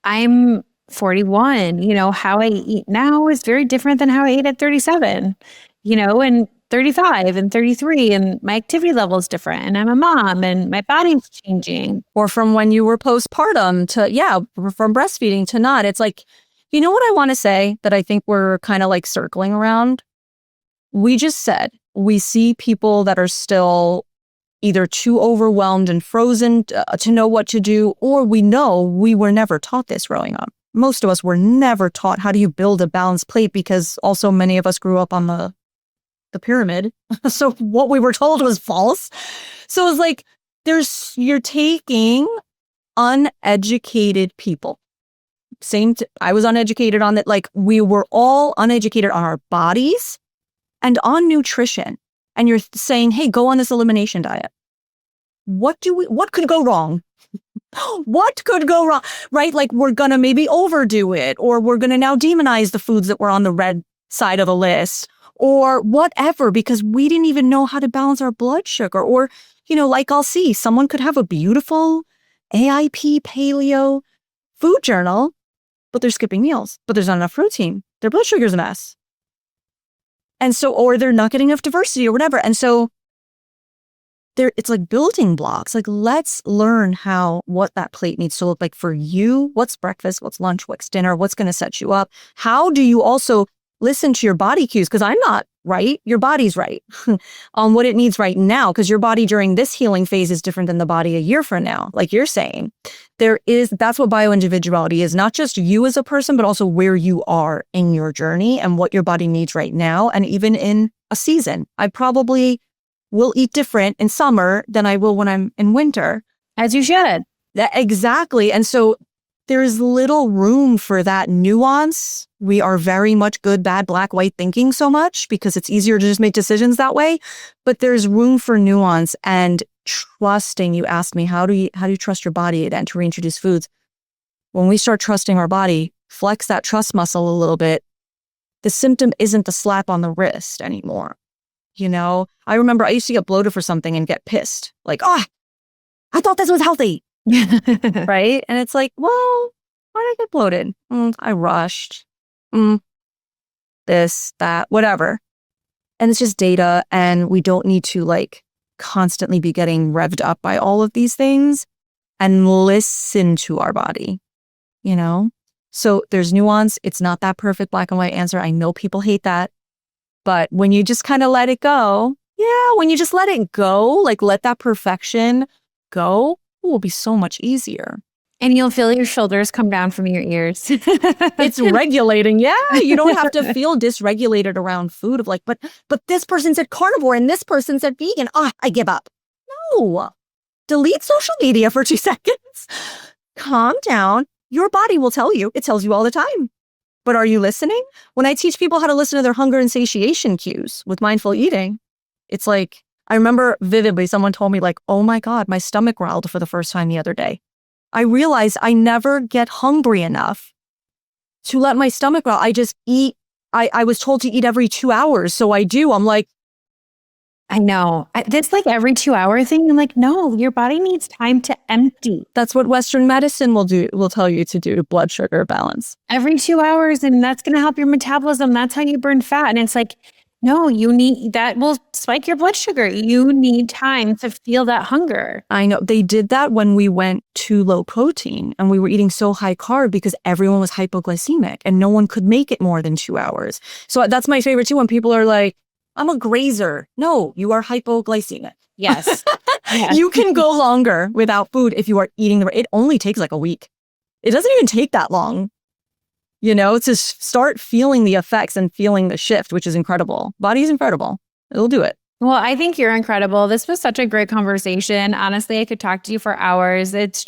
I'm 41, how I eat now is very different than how I ate at 37, and 35 and 33, and my activity level is different, and I'm a mom and my body's changing. Or from when you were postpartum to, from breastfeeding to not. It's like, you know what I want to say that I think we're kind of like circling around? We just said we see people that are still either too overwhelmed and frozen to know what to do, or we know we were never taught this growing up. Most of us were never taught how do you build a balanced plate, because also many of us grew up on the pyramid. So what we were told was false. So it's like you're taking uneducated people. I was uneducated on that. Like we were all uneducated on our bodies and on nutrition. And you're saying, hey, go on this elimination diet. What could go wrong? What could go wrong? Right? Like we're going to maybe overdo it, or we're going to now demonize the foods that were on the red side of the list, or whatever, because we didn't even know how to balance our blood sugar. Or, like I'll see, someone could have a beautiful AIP paleo food journal, but they're skipping meals, but there's not enough protein. Their blood sugar's a mess. And so, or they're not getting enough diversity or whatever. And so it's like building blocks. Like, let's learn what that plate needs to look like for you. What's breakfast? What's lunch? What's dinner? What's going to set you up? How do you also listen to your body cues? Because I'm not right. Your body's right on what it needs right now. Because your body during this healing phase is different than the body a year from now. Like you're saying, that's what bioindividuality is. Not just you as a person, but also where you are in your journey and what your body needs right now. And even in a season, I probably will eat different in summer than I will when I'm in winter. As you should. Exactly. And so there's little room for that nuance. We are very much good, bad, black, white thinking so much because it's easier to just make decisions that way. But there's room for nuance and trusting. You asked me, how do you trust your body and to reintroduce foods? When we start trusting our body, flex that trust muscle a little bit, the symptom isn't the slap on the wrist anymore. I remember I used to get bloated for something and get pissed. Like, I thought this was healthy. Right? And it's like, well, why did I get bloated? I rushed. This, that, whatever. And it's just data, and we don't need to like constantly be getting revved up by all of these things, and listen to our body, So there's nuance. It's not that perfect black and white answer. I know people hate that. But when you just kind of let it go, when you just let it go, like let that perfection go, it will be so much easier. And you'll feel your shoulders come down from your ears. It's regulating. Yeah. You don't have to feel dysregulated around food of like, but this person said carnivore and this person said vegan. I give up. No. Delete social media for 2 seconds. Calm down. Your body will tell you. It tells you all the time. But are you listening? When I teach people how to listen to their hunger and satiation cues with mindful eating, it's like, I remember vividly someone told me like, oh my God, my stomach growled for the first time the other day. I realized I never get hungry enough to let my stomach growl. I just eat. I was told to eat every 2 hours. So I do. I'm like, I know. This like every 2 hour thing. I'm like, no, your body needs time to empty. That's what Western medicine will tell you to do, blood sugar balance. Every 2 hours, and that's going to help your metabolism. That's how you burn fat. And it's like, no, that will spike your blood sugar. You need time to feel that hunger. I know. They did that when we went too low protein and we were eating so high carb because everyone was hypoglycemic and no one could make it more than 2 hours. So that's my favorite too, when people are like, I'm a grazer. No, you are hypoglycemic. Yes. You can go longer without food if you are eating it only takes like a week. it doesn't even take that long, to start feeling the effects and feeling the shift, which is incredible. Body's incredible. It'll do it. Well, I think you're incredible. This was such a great conversation. Honestly, I could talk to you for hours. It's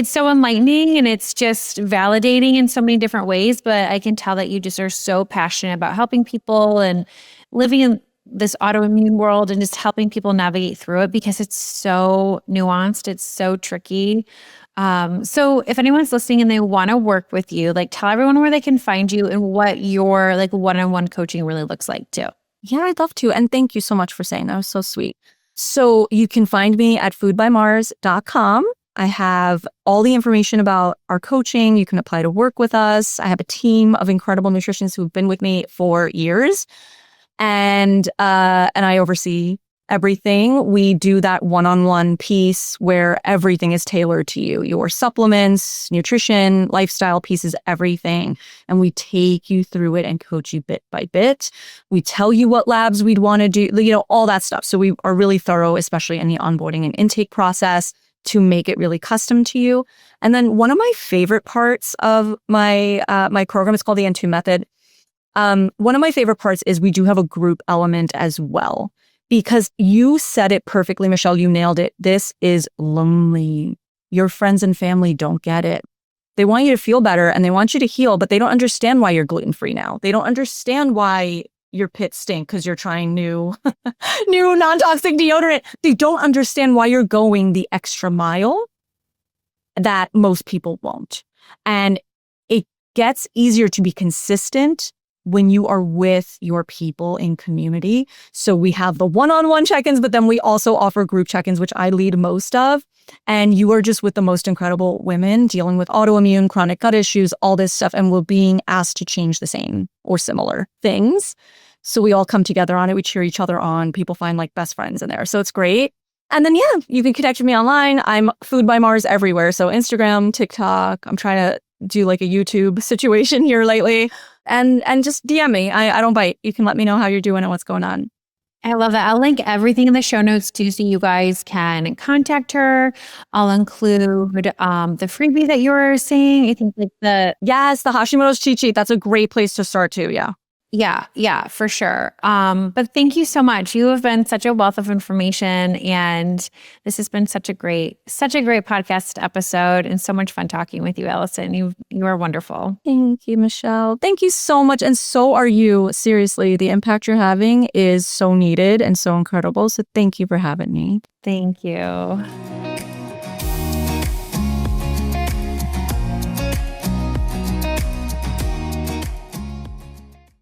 so enlightening and it's just validating in so many different ways. But I can tell that you just are so passionate about helping people and living in this autoimmune world and just helping people navigate through it because it's so nuanced. It's so tricky. So if anyone's listening and they want to work with you, tell everyone where they can find you and what your one-on-one coaching really looks like too. Yeah, I'd love to. And thank you so much for saying that. Was so sweet. So you can find me at foodbymarras.com. I have all the information about our coaching. You can apply to work with us. I have a team of incredible nutritionists who've been with me for years. And I oversee everything. We do that one-on-one piece where everything is tailored to you. Your supplements, nutrition, lifestyle pieces, everything. And we take you through it and coach you bit by bit. We tell you what labs we'd want to do, all that stuff. So we are really thorough, especially in the onboarding and intake process, to make it really custom to you. And then one of my favorite parts of my program is called the N2 method. One of my favorite parts is we do have a group element as well, because you said it perfectly, Michelle. You nailed it. This is lonely. Your friends and family don't get it. They want you to feel better and they want you to heal, but they don't understand why you're gluten-free now. They don't understand why your pits stink because you're trying new non-toxic deodorant. They don't understand why you're going the extra mile that most people won't. And it gets easier to be consistent when you are with your people in community. So we have the one-on-one check-ins, but then we also offer group check-ins, which I lead most of. And you are just with the most incredible women dealing with autoimmune, chronic gut issues, all this stuff. And we're being asked to change the same or similar things. So we all come together on it. We cheer each other on. People find best friends in there. So it's great. And then, you can connect with me online. I'm Food by Mars everywhere. So Instagram, TikTok. I'm trying to do a YouTube situation here lately. And just DM me. I don't bite. You can let me know how you're doing and what's going on. I love that. I'll link everything in the show notes too, so you guys can contact her. I'll include the freebie that you were saying. I think Yes, the Hashimoto's cheat sheet. That's a great place to start too. Yeah. Yeah, for sure. But thank you so much. You have been such a wealth of information, and this has been such a great podcast episode, and so much fun talking with you, Alison. You are wonderful. Thank you, Michelle. Thank you so much. And so are you. Seriously, the impact you're having is so needed and so incredible. So thank you for having me. Thank you.